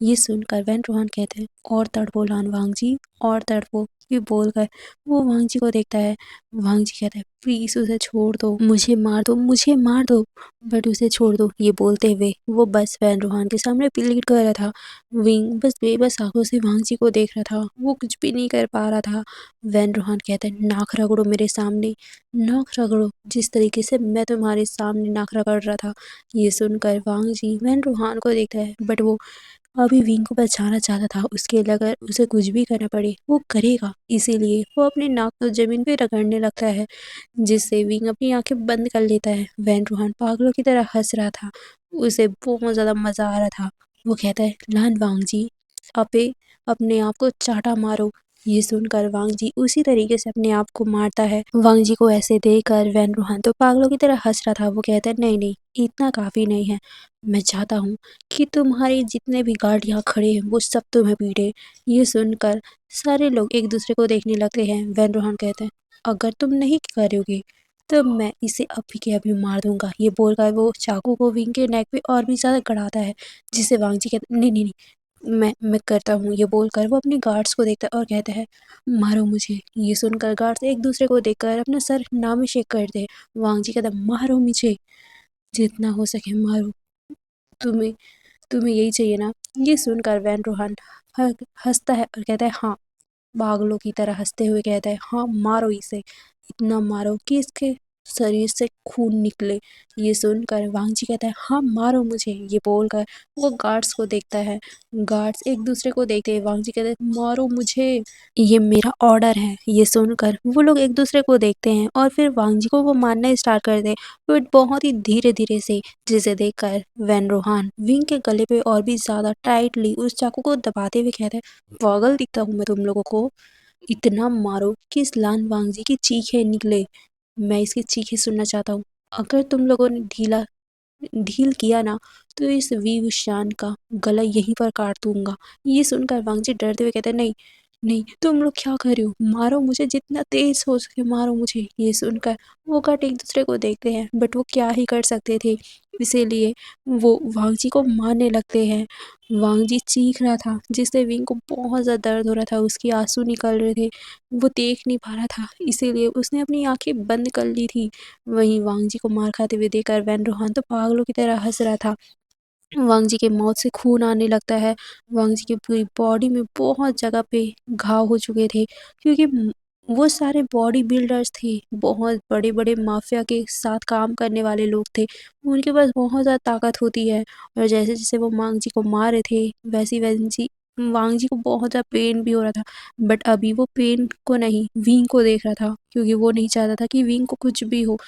ये सुनकर वैन रोहन कहते हैं, और तड़पो लान वांग जी, और तड़पो। ये बोलकर वो वांग जी को देखता है। वांग जी कहता है, प्लीज उसे छोड़ दो, मुझे मार दो, मुझे मार दो, बट उसे छोड़ दो। ये बोलते हुए वो बस वैन रोहन के सामने प्लीड कर रहा था। विंग बस बेबस आंखों से वांग जी को देख रहा था, वो कुछ भी नहीं कर पा रहा था। वैन रोहन कहता है, नाक रगड़ो मेरे सामने, नाक रगड़ो, जिस तरीके से मैं तुम्हारे सामने नाक रगड़ रहा था। ये सुनकर वांग जी वैन रोहन को देखता है, बट वो अभी विंग को बचाना चाहता था। उसके लिए अगर उसे कुछ भी करना पड़े वो करेगा, इसीलिए वो अपने नाक को जमीन पे रगड़ने लगता है, जिससे विंग अपनी आंखें बंद कर लेता है। वैन रोहन पागलों की तरह हंस रहा था, उसे बहुत ज़्यादा मज़ा आ रहा था। वो कहता है, लान वांग जी, अपे अपने आप को चाटा मारो। ये सुनकर वांग जी उसी तरीके से अपने आप को मारता है। वांग जी को ऐसे देखकर वैन रोहन तो पागलों की तरह हंस रहा था। वो कहता है, नहीं नहीं, इतना काफ़ी नहीं है, मैं चाहता हूँ कि तुम्हारे जितने भी गार्ड यहाँ खड़े हैं वो सब तुम्हें पीटे। ये सुनकर सारे लोग एक दूसरे को देखने लगते हैं। वैन रोहन कहते हैं, अगर तुम नहीं करोगे तो मैं इसे अभी के अभी मार दूंगा। ये बोलकर वो चाकू को विंग के नेक पे और भी ज़्यादा गड़ाता है, जिसे वांग जी कहते, नहीं नहीं नहीं, मैं करता हूँ। ये बोलकर वो अपने गार्ड्स को देखता है और कहता है, मारो मुझे। ये सुनकर गार्ड्स एक दूसरे को देखकर अपना सर नामे शेक करते हैं। वांग जी कहता है, मारो मुझे, जितना हो सके मारो, तुम्हें तुम्हें यही चाहिए ना। ये सुनकर वैन रोहन हंसता है और कहता है, हाँ, पागलों की तरह हंसते हुए कहता है, हाँ मारो इसे, इतना मारो कि इसके शरीर से खून निकले। ये सुनकर वांग जी कहता है, हाँ मारो मुझे। ये बोलकर वो गार्ड्स को देखता है। गार्ड्स एक दूसरे को देखते हैं। वांग जी कहते हैं, मारो मुझे, ये मेरा ऑर्डर है। ये सुनकर वो लोग एक दूसरे को देखते हैं और फिर वांग जी को वो मारना स्टार्ट कर दे, बट बहुत ही धीरे धीरे से, जिसे देखकर वैन रोहन विंग के गले पे और भी ज्यादा टाइटली उस चाकू को दबाते हुए कहते हैं, पागल दिखता हूँ मैं तुम लोगों को, इतना मारो कि इस लान वांग जी की चीखें निकले। मैं इसकी चीखें सुनना चाहता हूँ। अगर तुम लोगों ने ढील किया ना तो इस विवशान का गला यहीं पर काट दूंगा। ये सुनकर वांग जी डरते हुए कहते हैं, नहीं नहीं, तुम लोग क्या कर रहे हो, मारो मुझे, जितना तेज हो सके मारो मुझे। ये सुनकर वो गार्ड एक दूसरे को देखते हैं, बट वो क्या ही कर सकते थे, इसीलिए वो वांग जी को मारने लगते हैं। वांग जी चीख रहा था, जिससे विंग को बहुत ज़्यादा दर्द हो रहा था, उसकी आंसू निकल रहे थे, वो देख नहीं पा रहा था, इसीलिए उसने अपनी आंखें बंद कर ली थी। वहीं वांग जी को मार खाते हुए देखकर वैन रोहन तो पागलों की तरह हंस रहा था। वांग जी के मौत से खून आने लगता है। वांग जी की पूरी बॉडी में बहुत जगह पे घाव हो चुके थे, क्योंकि वो सारे बॉडी बिल्डर्स थे, बहुत बड़े-बड़े माफिया के साथ काम करने वाले लोग थे। उनके पास बहुत ज़्यादा ताकत होती है और जैसे-जैसे वो मांग जी को मार रहे थे, वैसी-वैसी वांग जी को बहुत ज़्यादा पेन भी हो रहा था। बट अभी वो पेन को नहीं, विंग को देख रहा था क्योंकि वो नहीं चाहता था कि विंग को कुछ भी हो।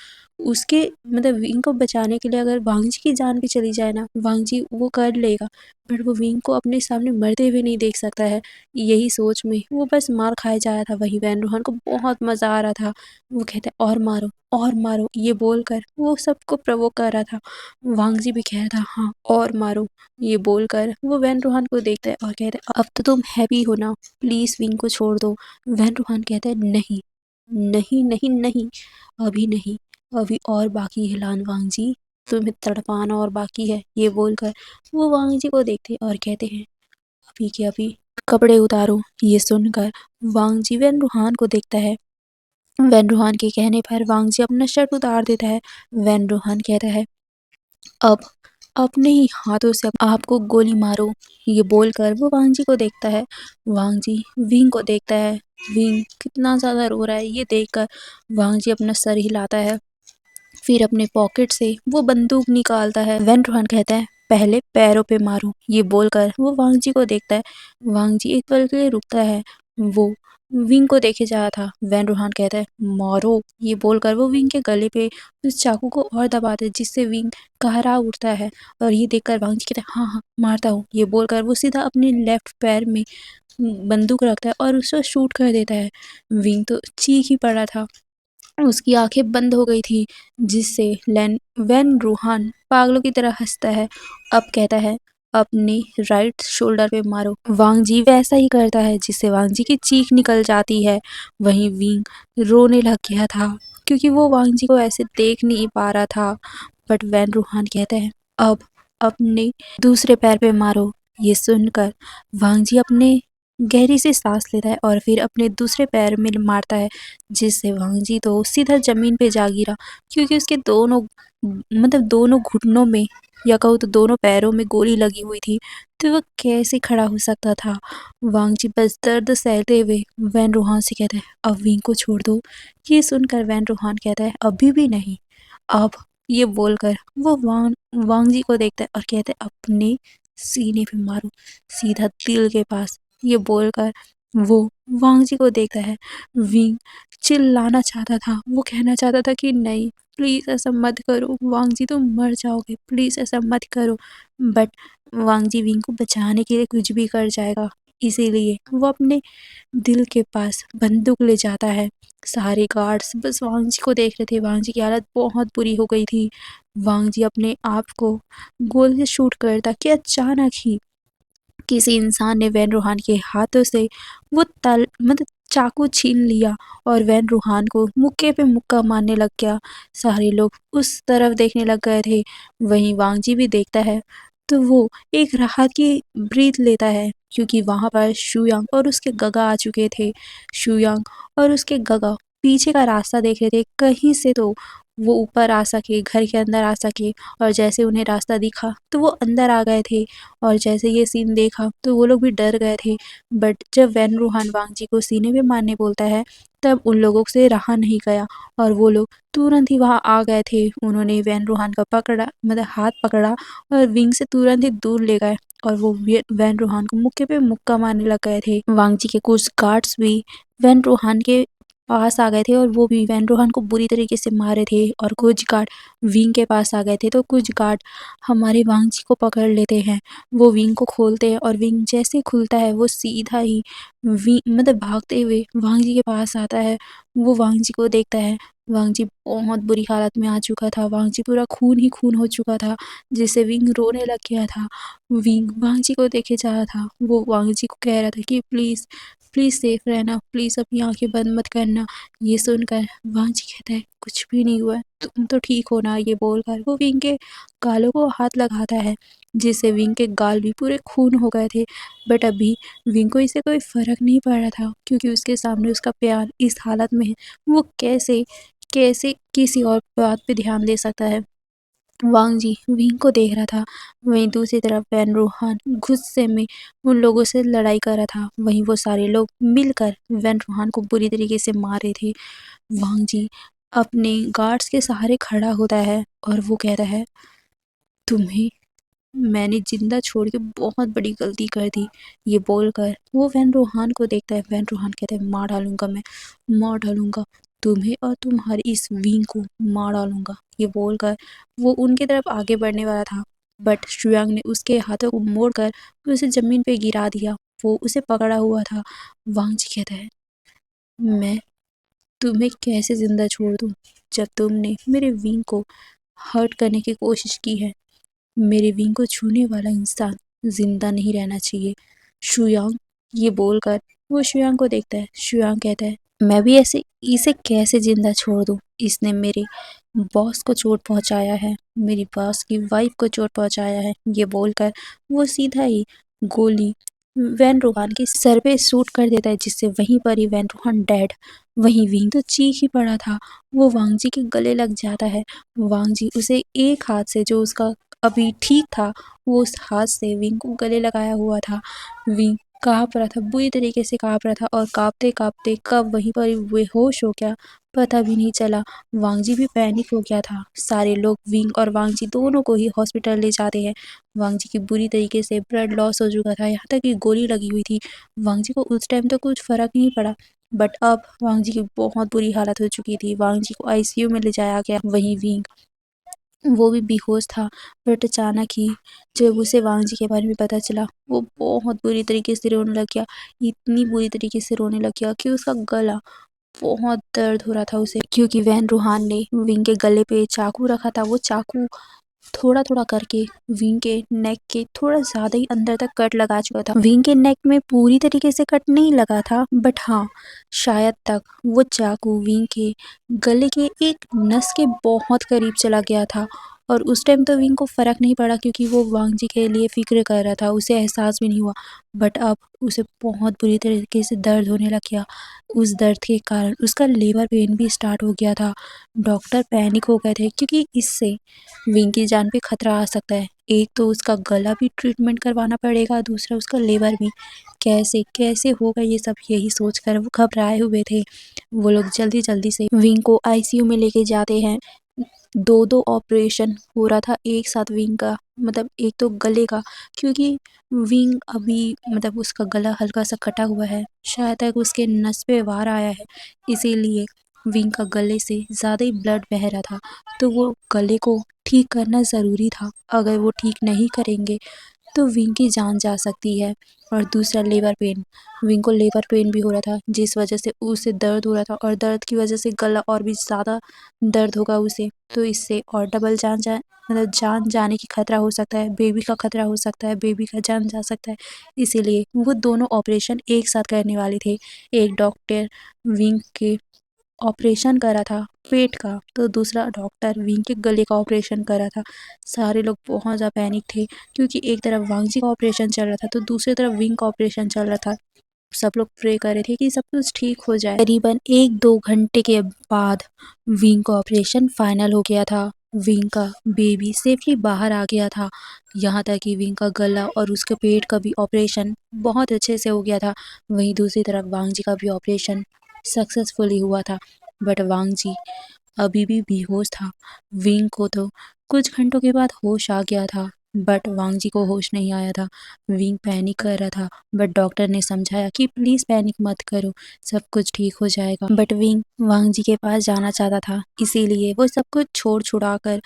उसके मतलब विंग को बचाने के लिए अगर वांग जी की जान भी चली जाए ना, वांग जी वो कर लेगा, बट वो विंग को अपने सामने मरते हुए नहीं देख सकता है। यही सोच में वो बस मार खाए जा रहा था। वहीं वैन रोहन को बहुत मज़ा आ रहा था। वो कहता है और मारो ये बोलकर वो सबको प्रोवोक कर रहा था। वांग जी भी कह रहा था हाँ और मारो ये बोलकर वो वैन रोहन को देखता है और कहता है अब तो तुम हैप्पी हो ना, प्लीज़ विंग को छोड़ दो। वैन रोहन कहता है नहीं नहीं नहीं नहीं, अभी नहीं, अभी और बाकी है लान वांग जी, तुम्हें तड़पाना और बाकी है। ये बोलकर वो वांग जी को देखते और कहते हैं अभी के अभी कपड़े उतारो। ये सुनकर वांग जी वैन रूहान को देखता है। वैन रूहान के कहने पर वांग जी अपना शर्ट उतार देता है। वैन रूहान कहता है अब अपने ही हाथों से आपको गोली मारो। ये बोलकर वो वांग जी को देखता है। वांग जी विंग को देखता है। विंग कितना ज़्यादा रो रहा है ये देखकर वांग जी अपना सर हिलाता है। फिर अपने पॉकेट से वो बंदूक निकालता है। वैन रूहान कहता है पहले पैरों पे मारो। ये बोलकर वो वांग जी को देखता है। वांग जी एक पल के लिए रुकता है। वो विंग को देखे जा रहा था। वैन रूहान कहता है मारो। ये बोलकर वो विंग के गले पे उस चाकू को और दबाता है जिससे विंग कहरा उठता है और ये देखकर वांग जी कहता है हाँ हाँ मारता हूँ। ये बोलकर वो सीधा अपने लेफ्ट पैर में बंदूक रखता है और उसको शूट कर देता है। विंग तो चीख ही पड़ा था। उसकी आंखें बंद हो गई थी जिससे लैन वैन रूहान पागलों की तरह हंसता है। अब कहता है अपने राइट शोल्डर पे मारो। वांग जी वैसा ही करता है जिससे वांग जी की चीख निकल जाती है। वहीं विंग रोने लग गया था क्योंकि वो वांग जी को ऐसे देख नहीं पा रहा था। बट वैन रूहान कहता है अब अपने दूसरे पैर पे मारो। ये सुनकर वांग जी अपने गहरी से सांस लेता है और फिर अपने दूसरे पैर में मारता है जिससे वांग जी तो सीधा जमीन पे जा गिरा क्योंकि उसके दोनों दोनों घुटनों में या कहूँ तो दोनों पैरों में गोली लगी हुई थी। तो वह कैसे खड़ा हो सकता था। वांग जी बस दर्द सहते हुए वैन रूहान से कहता है अब विंग को छोड़ दो। ये सुनकर वैन रूहान कहता है अभी भी नहीं, अब ये बोलकर वो वांग जी को देखता है और कहता है अपने सीने पे मारो, सीधा दिल के पास। ये बोलकर वो वांग जी को देखता है। विंग चिल्लाना चाहता था, वो कहना चाहता था कि नहीं प्लीज़ ऐसा मत करो वांग जी तुम मर जाओगे, प्लीज़ ऐसा मत करो। बट वांग जी विंग को बचाने के लिए कुछ भी कर जाएगा, इसीलिए वो अपने दिल के पास बंदूक ले जाता है। सारे गार्ड्स बस वांग जी को देख रहे थे। वांग जी की हालत बहुत बुरी हो गई थी। वांग जी अपने आप को गोली से शूट करता कि अचानक ही किसी इंसान ने वैन रूहान के हाथों से वो चाकू छीन लिया और वैन रूहान को मुक्के पे मुक्का मारने लग गया। सारे लोग उस तरफ देखने लग गए थे। वहीं वांग जी भी देखता है तो वो एक राहत की ब्रीथ लेता है क्योंकि वहां पर शुयांग और उसके गगा आ चुके थे। शुयांग और उसके गगा पीछे का रास्ता देख रहे थे कहीं से तो वो ऊपर आ सके, घर के अंदर आ सके। और जैसे उन्हें रास्ता दिखा तो वो अंदर आ गए थे और जैसे ये सीन देखा तो वो लोग भी डर गए थे। बट जब वैन रूहान वांग जी को सीने पे मारने बोलता है तब उन लोगों से रहा नहीं गया और वो लोग तुरंत ही वहां आ गए थे। उन्होंने वैन रूहान का पकड़ा हाथ पकड़ा और विंग से तुरंत ही दूर ले गए और वो वैन रूहान को मुक्के पे मुक्का मारने लग गए थे। वांग जी के कुछ गार्ड्स भी वैन रूहान के पास आ गए थे और वो भी वैन रूहान को बुरी तरीके से मारे थे और कुछ गार्ड विंग के पास आ गए थे तो कुछ गार्ड हमारे वांग जी को पकड़ लेते हैं। वो विंग को खोलते हैं और विंग जैसे खुलता है वो सीधा ही भागते हुए वांग जी के पास आता है। वो वांग जी को देखता है। वांग जी बहुत बुरी हालत में आ चुका था। वांग जी पूरा खून ही खून हो चुका था जिससे विंग रोने लग गया था। विंग वांग जी को देखे जा रहा था। वो वांग जी को कह रहा था कि प्लीज़ प्लीज़ सेफ रहना, प्लीज़ अपनी आंखें बंद मत करना। ये सुनकर वांग जी कहता है कुछ भी नहीं हुआ है, तुम तो ठीक हो ना। ये बोलकर वो विंग के गालों को हाथ लगाता है जिससे विंग के गाल भी पूरे खून हो गए थे। बट अभी विंग को इससे कोई फ़र्क नहीं पड़ रहा था क्योंकि उसके सामने उसका प्यार इस हालत में है। वो कैसे कैसे किसी और बात पे ध्यान दे सकता है। वांग जी विंग को देख रहा था। वहीं दूसरी तरफ वैन रोहान गुस्से में उन लोगों से लड़ाई कर रहा था। वहीं वो सारे लोग मिलकर वैन रोहान को बुरी तरीके से मार रहे थे। वांग जी अपने गार्ड्स के सहारे खड़ा होता है और वो कहता है, तुम्हें मैंने जिंदा छोड़ के बहुत बड़ी गलती कर दी। ये बोलकर वो वैन रोहान को देखता है। वैन रोहान कहता है, मार डालूंगा, मैं मार डालूंगा तुम्हें और तुम्हारी इस विंग को मार डालूंगा। ये बोलकर वो उनकी तरफ आगे बढ़ने वाला था, बट शुयांग ने उसके हाथों को मोड़कर उसे जमीन पे गिरा दिया। वो उसे पकड़ा हुआ था। वांग जी कहता है, मैं तुम्हें कैसे जिंदा छोड़ दूं जब तुमने मेरे विंग को हर्ट करने की कोशिश की है। मेरे विंग को छूने वाला इंसान जिंदा नहीं रहना चाहिए। शुयांग, ये बोलकर वो शुयांग को देखता है। शुयांग कहता है, मैं भी ऐसे इसे कैसे जिंदा छोड़ दूं। इसने मेरे बॉस को चोट पहुंचाया है, मेरी बॉस की वाइफ को चोट पहुंचाया है। ये बोलकर वो सीधा ही गोली वैन रोहान के सर पे शूट कर देता है, जिससे वहीं पर ही वैन रोहान डेड। वहीं विंग तो चीख ही पड़ा था। वो वांग जी के गले लग जाता है। वांग जी उसे एक हाथ से, जो उसका अभी ठीक था, वो उस हाथ से विंग को गले लगाया हुआ था। विंग काँप रहा था, बुरी तरीके से काँप रहा था और काँपते-काँपते कब वहीं पर ही बेहोश हो गया, पता भी नहीं चला। वांग जी भी पैनिक हो गया था। सारे लोग विंग और वांग जी दोनों को ही हॉस्पिटल ले जाते हैं। वांग जी की बुरी तरीके से ब्लड लॉस हो चुका था, यहाँ तक कि गोली लगी हुई थी। वांग जी को उस टाइम तो कुछ फ़र्क नहीं पड़ा, बट अब वांग जी की बहुत बुरी हालत हो चुकी थी। वांग जी को आईसीयू में ले जाया गया। वहीं विंग, वो भी बेहोश था, बट अचानक ही जब उसे वांग जी के बारे में पता चला, वो बहुत बुरी तरीके से रोने लग गया। इतनी बुरी तरीके से रोने लग गया कि उसका गला, बहुत दर्द हो रहा था उसे, क्योंकि वैन रोहान ने विंग के गले पे चाकू रखा था। वो चाकू थोड़ा-थोड़ा करके विंग के नेक के थोड़ा ज़्यादा ही अंदर तक कट लगा चुका था। विंग के नेक में पूरी तरीके से कट नहीं लगा था, बट हाँ, शायद तक वो चाकू विंग के गले के एक नस के बहुत करीब चला गया था। और उस टाइम तो विंग को फ़र्क नहीं पड़ा, क्योंकि वो वांग जी के लिए फ़िक्र कर रहा था, उसे एहसास भी नहीं हुआ। बट अब उसे बहुत बुरी तरीके से दर्द होने लग गया। उस दर्द के कारण उसका लेबर पेन भी स्टार्ट हो गया था। डॉक्टर पैनिक हो गए थे, क्योंकि इससे विंग की जान पे खतरा आ सकता है। एक तो उसका गला भी ट्रीटमेंट करवाना पड़ेगा, दूसरा उसका लिवर भी। कैसे कैसे होगा ये सब, यही सोचकर वो घबराए हुए थे। वो लोग जल्दी जल्दी से विंग को आईसीयू में लेके जाते हैं। दो दो ऑपरेशन हो रहा था एक साथ विंग का, मतलब एक तो गले का, क्योंकि विंग अभी, मतलब उसका गला हल्का सा कटा हुआ है, शायद तक उसके नस पे वार आया है, इसीलिए विंग का गले से ज़्यादा ही ब्लड बह रहा था। तो वो गले को ठीक करना ज़रूरी था। अगर वो ठीक नहीं करेंगे तो विंग की जान जा सकती है। और दूसरा लेबर पेन, विंग को लेबर पेन भी हो रहा था, जिस वजह से उसे दर्द हो रहा था, और दर्द की वजह से गला और भी ज़्यादा दर्द होगा उसे, तो इससे और डबल मतलब जान जाने की खतरा हो सकता है, बेबी का खतरा हो सकता है, बेबी का जान जा सकता है। इसीलिए वो दोनों ऑपरेशन एक साथ करने वाले थे। एक डॉक्टर विंग के ऑपरेशन करा था पेट का, तो दूसरा डॉक्टर विंग के गले का ऑपरेशन करा था। सारे लोग बहुत ज़्यादा पैनिक थे, क्योंकि एक तरफ वांग जी का ऑपरेशन चल रहा था, तो दूसरी तरफ विंग का ऑपरेशन चल रहा था। सब लोग प्रे कर रहे थे कि सब कुछ ठीक हो जाए। करीबन 1-2 घंटे के बाद विंग का ऑपरेशन फाइनल हो गया था। विंग का बेबी सेफली बाहर आ गया था। यहाँ तक कि विंग का गला और उसके पेट का भी ऑपरेशन बहुत अच्छे से हो गया था। वहीं दूसरी तरफ वांग जी का भी ऑपरेशन सक्सेसफुली हुआ था, बट वांग जी अभी भी बेहोश था। विंग को तो कुछ घंटों के बाद होश आ गया था, बट वांग जी को होश नहीं आया था। विंग पैनिक कर रहा था, बट डॉक्टर ने समझाया कि प्लीज़ पैनिक मत करो, सब कुछ ठीक हो जाएगा। बट विंग वांग जी के पास जाना चाहता था, इसीलिए वो सब कुछ छोड़ छुड़ा कर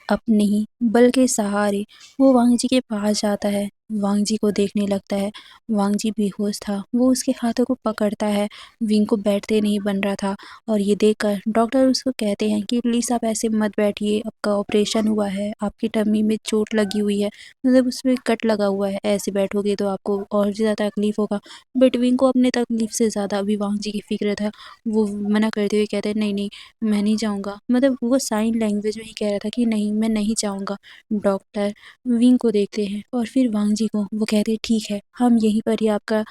अपने ही बल के सहारे वो वांग जी के पास जाता है। वांग जी को देखने लगता है। वांग जी बेहोश था। वो उसके हाथों को पकड़ता है। विंग को बैठते नहीं बन रहा था, और ये देखकर डॉक्टर उसको कहते हैं कि प्लीज़ आप ऐसे मत बैठिए, आपका ऑपरेशन हुआ है, आपकी टमी में चोट लगी हुई है, मतलब उसमें कट लगा हुआ है, ऐसे बैठोगे तो आपको और ज़्यादा तकलीफ़ होगा। बट विंग को अपने तकलीफ़ से ज़्यादा अभी वांग जी की फ़िक्र था। वो मना करते हुए कहते हैं, नहीं नहीं, मैं नहीं जाऊँगा, मतलब वो साइन लैंग्वेज में ही कह रहा था कि नहीं, मैं नहीं जाऊँगा। डॉक्टर विंग को देखते हैं और फिर वांग जी को, वो कहते हैं ठीक है, हम यहीं पर ही आपका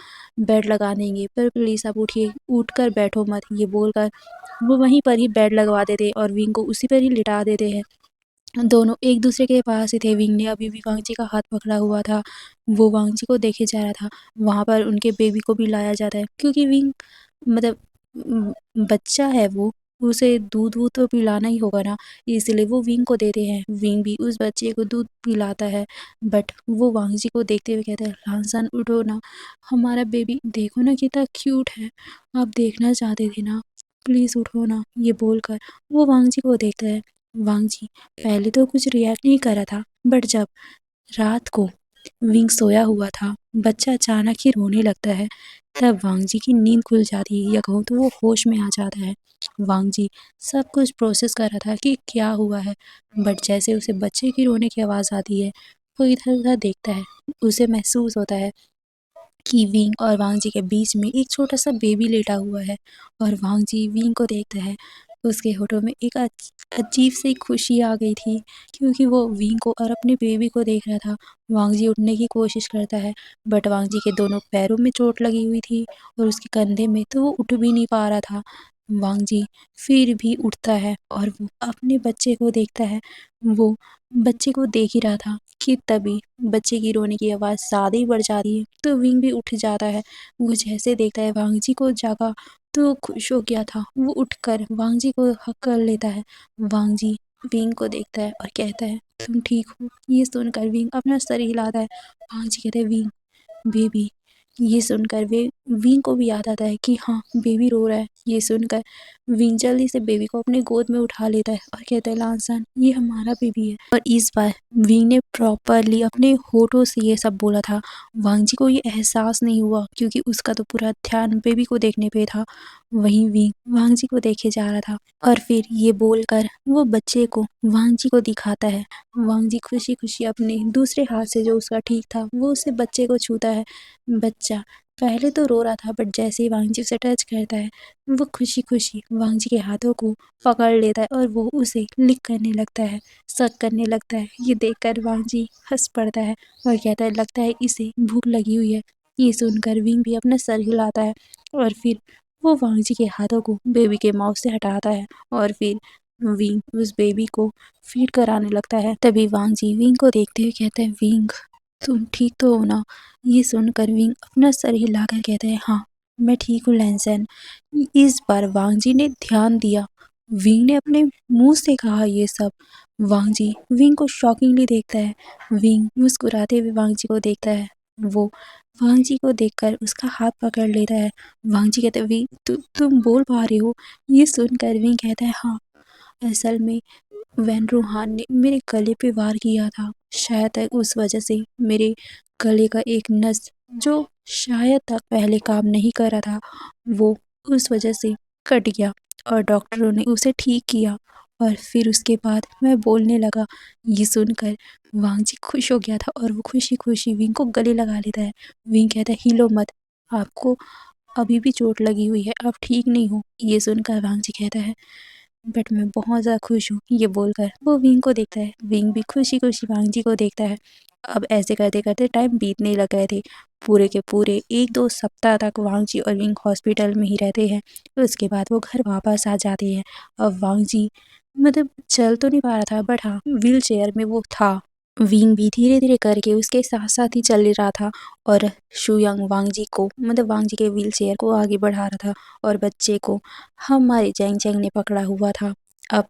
बेड लगा देंगे, पर प्लीज़ आप उठिए, उठकर बैठो मत। ये बोलकर वो वहीं पर ही बेड लगवा देते और विंग को उसी पर ही लिटा देते हैं। दोनों एक दूसरे के पास ही थे। विंग ने अभी भी वांगजी का हाथ पकड़ा हुआ था। वो वांगजी को देखे जा रहा था। वहाँ पर उनके बेबी को भी लाया जाता है क्योंकि विंग मतलब बच्चा है वो, उसे दूध-वूध तो पिलाना ही होगा ना, इसलिए वो विंग को देते हैं। विंग भी उस बच्चे को दूध पिलाता है, बट वो वांगजी को देखते हुए कहता है, "लांसन उठो ना, हमारा बेबी देखो ना कितना क्यूट है, आप देखना चाहते थे ना, प्लीज़ उठो ना।" ये बोलकर वो वांगजी को देखता है। वांगजी पहले तो कुछ रिएक्ट नहीं करा था, बट जब रात को विंग सोया हुआ था, बच्चा अचानक ही रोने लगता है, तब वांगजी की नींद खुल जाती है या कहूँ तो वो होश में आ जाता है। वांगजी सब कुछ प्रोसेस कर रहा था कि क्या हुआ है, बट जैसे उसे बच्चे की रोने की आवाज़ आती है, वो इधर-उधर देखता है। उसे महसूस होता है कि विंग और वांगजी के बीच में एक छोटा-सा बेबी लेटा हुआ है और वांगजी विंग को देखता है। उसके होठों में एक अजीब-सी खुशी आ गई थी क्योंकि वो विंग को और अपने बेबी को देख रहा था। वांगजी उठने की कोशिश करता है, बट वांगजी के दोनों पैरों में चोट लगी हुई थी और उसके कंधे में, तो वो उठ भी नहीं पा रहा था। वांगजी फिर भी उठता है और वो अपने बच्चे को देखता है। वो बच्चे को देख ही रहा था कि तभी बच्चे की रोने की आवाज़ ज़्यादा ही बढ़ जाती है, तो विंग भी उठ जाता है। वो जैसे देखता है वांगजी को जागा, तो खुश हो गया था। वो उठकर वांगजी को हग कर लेता है। वांगजी विंग को देखता है और कहता है, "तुम ठीक हो?" ये सुनकर विंग अपना सर हिलाता है। वांगजी कहता है, "विंग, बेबी।" ये सुनकर वे विंग को भी याद आता है कि हाँ, बेबी रो रहा है। ये सुनकर विंग जल्दी से बेबी को अपने गोद में उठा लेता है और कहता है, "लांसन, ये हमारा बेबी है।" और इस बार विंग ने प्रॉपरली अपने होठों से ये सब बोला था। वांगजी को ये एहसास नहीं हुआ क्योंकि उसका तो पूरा ध्यान बेबी को देखने पे था। वहीं विंग वांगजी को देखे जा रहा था और फिर ये बोलकर वो बच्चे को वांगजी को दिखाता है। वांगजी खुशी-खुशी अपने दूसरे हाथ से जो उसका ठीक था, वो उसे बच्चे को छूता है। बच्चा पहले तो रो रहा था, बट जैसे ही वांगजी उसे टच करता है, वो खुशी-खुशी वांगजी के हाथों को पकड़ लेता है और वो उसे लिक करने लगता है, सक करने लगता है। ये देखकर वांगजी हँस पड़ता है और कहता है, "लगता है इसे भूख लगी हुई है।" ये सुनकर विंग भी अपना सर हिलाता है और फिर वो वांगजी के हाथों को बेबी के माउथ से हटाता है और फिर विंग उस बेबी को फीड कराने लगता है। तभी वांगजी विंग को देखते हुए कहता है, "विंग, तुम ठीक तो हो ना?" ये सुनकर विंग अपना सर हिलाकर कहते हैं, "हाँ, मैं ठीक हूँ लैंसन।" इस बार वांगजी ने ध्यान दिया। विंग ने अपने मुंह से कहा ये सब। वांगजी विंग को शॉकिंगली देखता है। विंग मुस्कुराते हुए वांगजी को देखता है। वो वांगजी को देखकर उसका हाथ पकड़ लेता है। वांगजी कहते हैं, "विंग, तुम बोल पा रहे हो?" ये सुनकर विंग कहता है, "हाँ, असल में वैन रूहान ने मेरे गले पे वार किया था। शायद उस वजह से मेरे गले का एक नस जो शायद तक पहले काम नहीं कर रहा था, वो उस वजह से कट गया और डॉक्टरों ने उसे ठीक किया और फिर उसके बाद मैं बोलने लगा।" ये सुनकर वांगजी खुश हो गया था और वो खुशी-खुशी विंग को गले लगा लेता है। विंग कहता है, "हिलो मत, आपको अभी भी चोट लगी हुई है, आप ठीक नहीं हो।" ये सुनकर वांगजी कहता है, "बट मैं बहुत ज़्यादा खुश हूँ।" ये बोलकर वो विंग को देखता है। विंग भी खुशी-खुशी वांगजी को देखता है। अब ऐसे करते-करते टाइम बीतने लग गए थे। पूरे के पूरे 1-2 सप्ताह तक वांगजी और विंग हॉस्पिटल में ही रहते हैं। उसके बाद वो घर वापस आ जाते हैं। अब वांगजी मतलब चल तो नहीं पा रहा था, बट हाँ, व्हीलचेयर में वो था। विंग भी धीरे-धीरे करके उसके साथ-साथ ही चल रहा था और शुयांग वांगजी को मतलब वांगजी के व्हीलचेयर को आगे बढ़ा रहा था और बच्चे को हमारे जैंग जैंग ने पकड़ा हुआ था। अब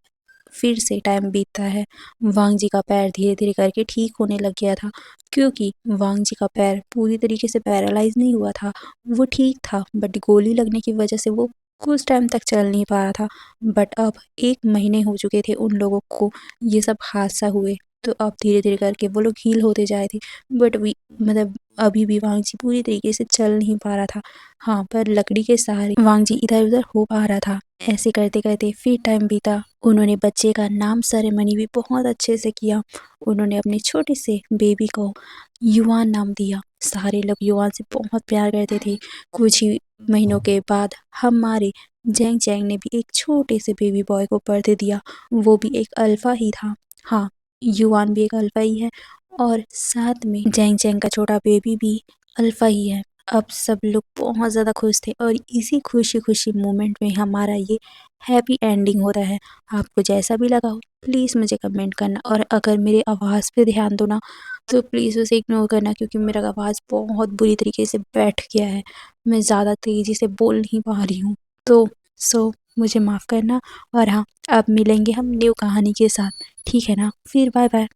फिर से टाइम बीतता है। वांगजी का पैर धीरे-धीरे करके ठीक होने लग गया था क्योंकि वांगजी का पैर पूरी तरीके से पैरालाइज़ नहीं हुआ था। वो ठीक था, बट गोली लगने की वजह से वो कुछ टाइम तक चल नहीं पा रहा था। बट अब 1 महीने हो चुके थे उन लोगों को ये सब हादसा हुए। तो अब धीरे-धीरे करके वो लोग हील होते जा रहे थे, बट मतलब अभी भी वांगजी पूरी तरीके से चल नहीं पा रहा था। हाँ, पर लकड़ी के सहारे वांगजी इधर-उधर हो पा रहा था। ऐसे करते-करते फिर टाइम बीता। उन्होंने बच्चे का नाम सेरेमनी भी बहुत अच्छे से किया। उन्होंने अपने छोटे से बेबी को युआन नाम दिया। सारे लोग युआन से बहुत प्यार करते थे। कुछ ही महीनों के बाद हमारे जैंग जैंग ने भी एक छोटे से बेबी बॉय को बर्थ दिया। वो भी एक अल्फा ही था। हाँ, युआन भी एक अल्फा ही है और साथ में जैंग जैंग का छोटा बेबी भी अल्फा ही है। अब सब लोग बहुत ज़्यादा खुश थे और इसी खुशी-खुशी मोमेंट में हमारा ये हैप्पी एंडिंग हो रहा है। आपको जैसा भी लगा हो प्लीज़ मुझे कमेंट करना और अगर मेरी आवाज़ पे ध्यान दो ना तो प्लीज़ उसे इग्नोर करना क्योंकि मेरा आवाज़ बहुत बुरी तरीके से बैठ गया है। मैं ज़्यादा तेज़ी से बोल नहीं पा रही हूँ। तो मुझे माफ़ करना और हाँ, अब मिलेंगे हम न्यू कहानी के साथ। ठीक है ना? फिर बाय-बाय।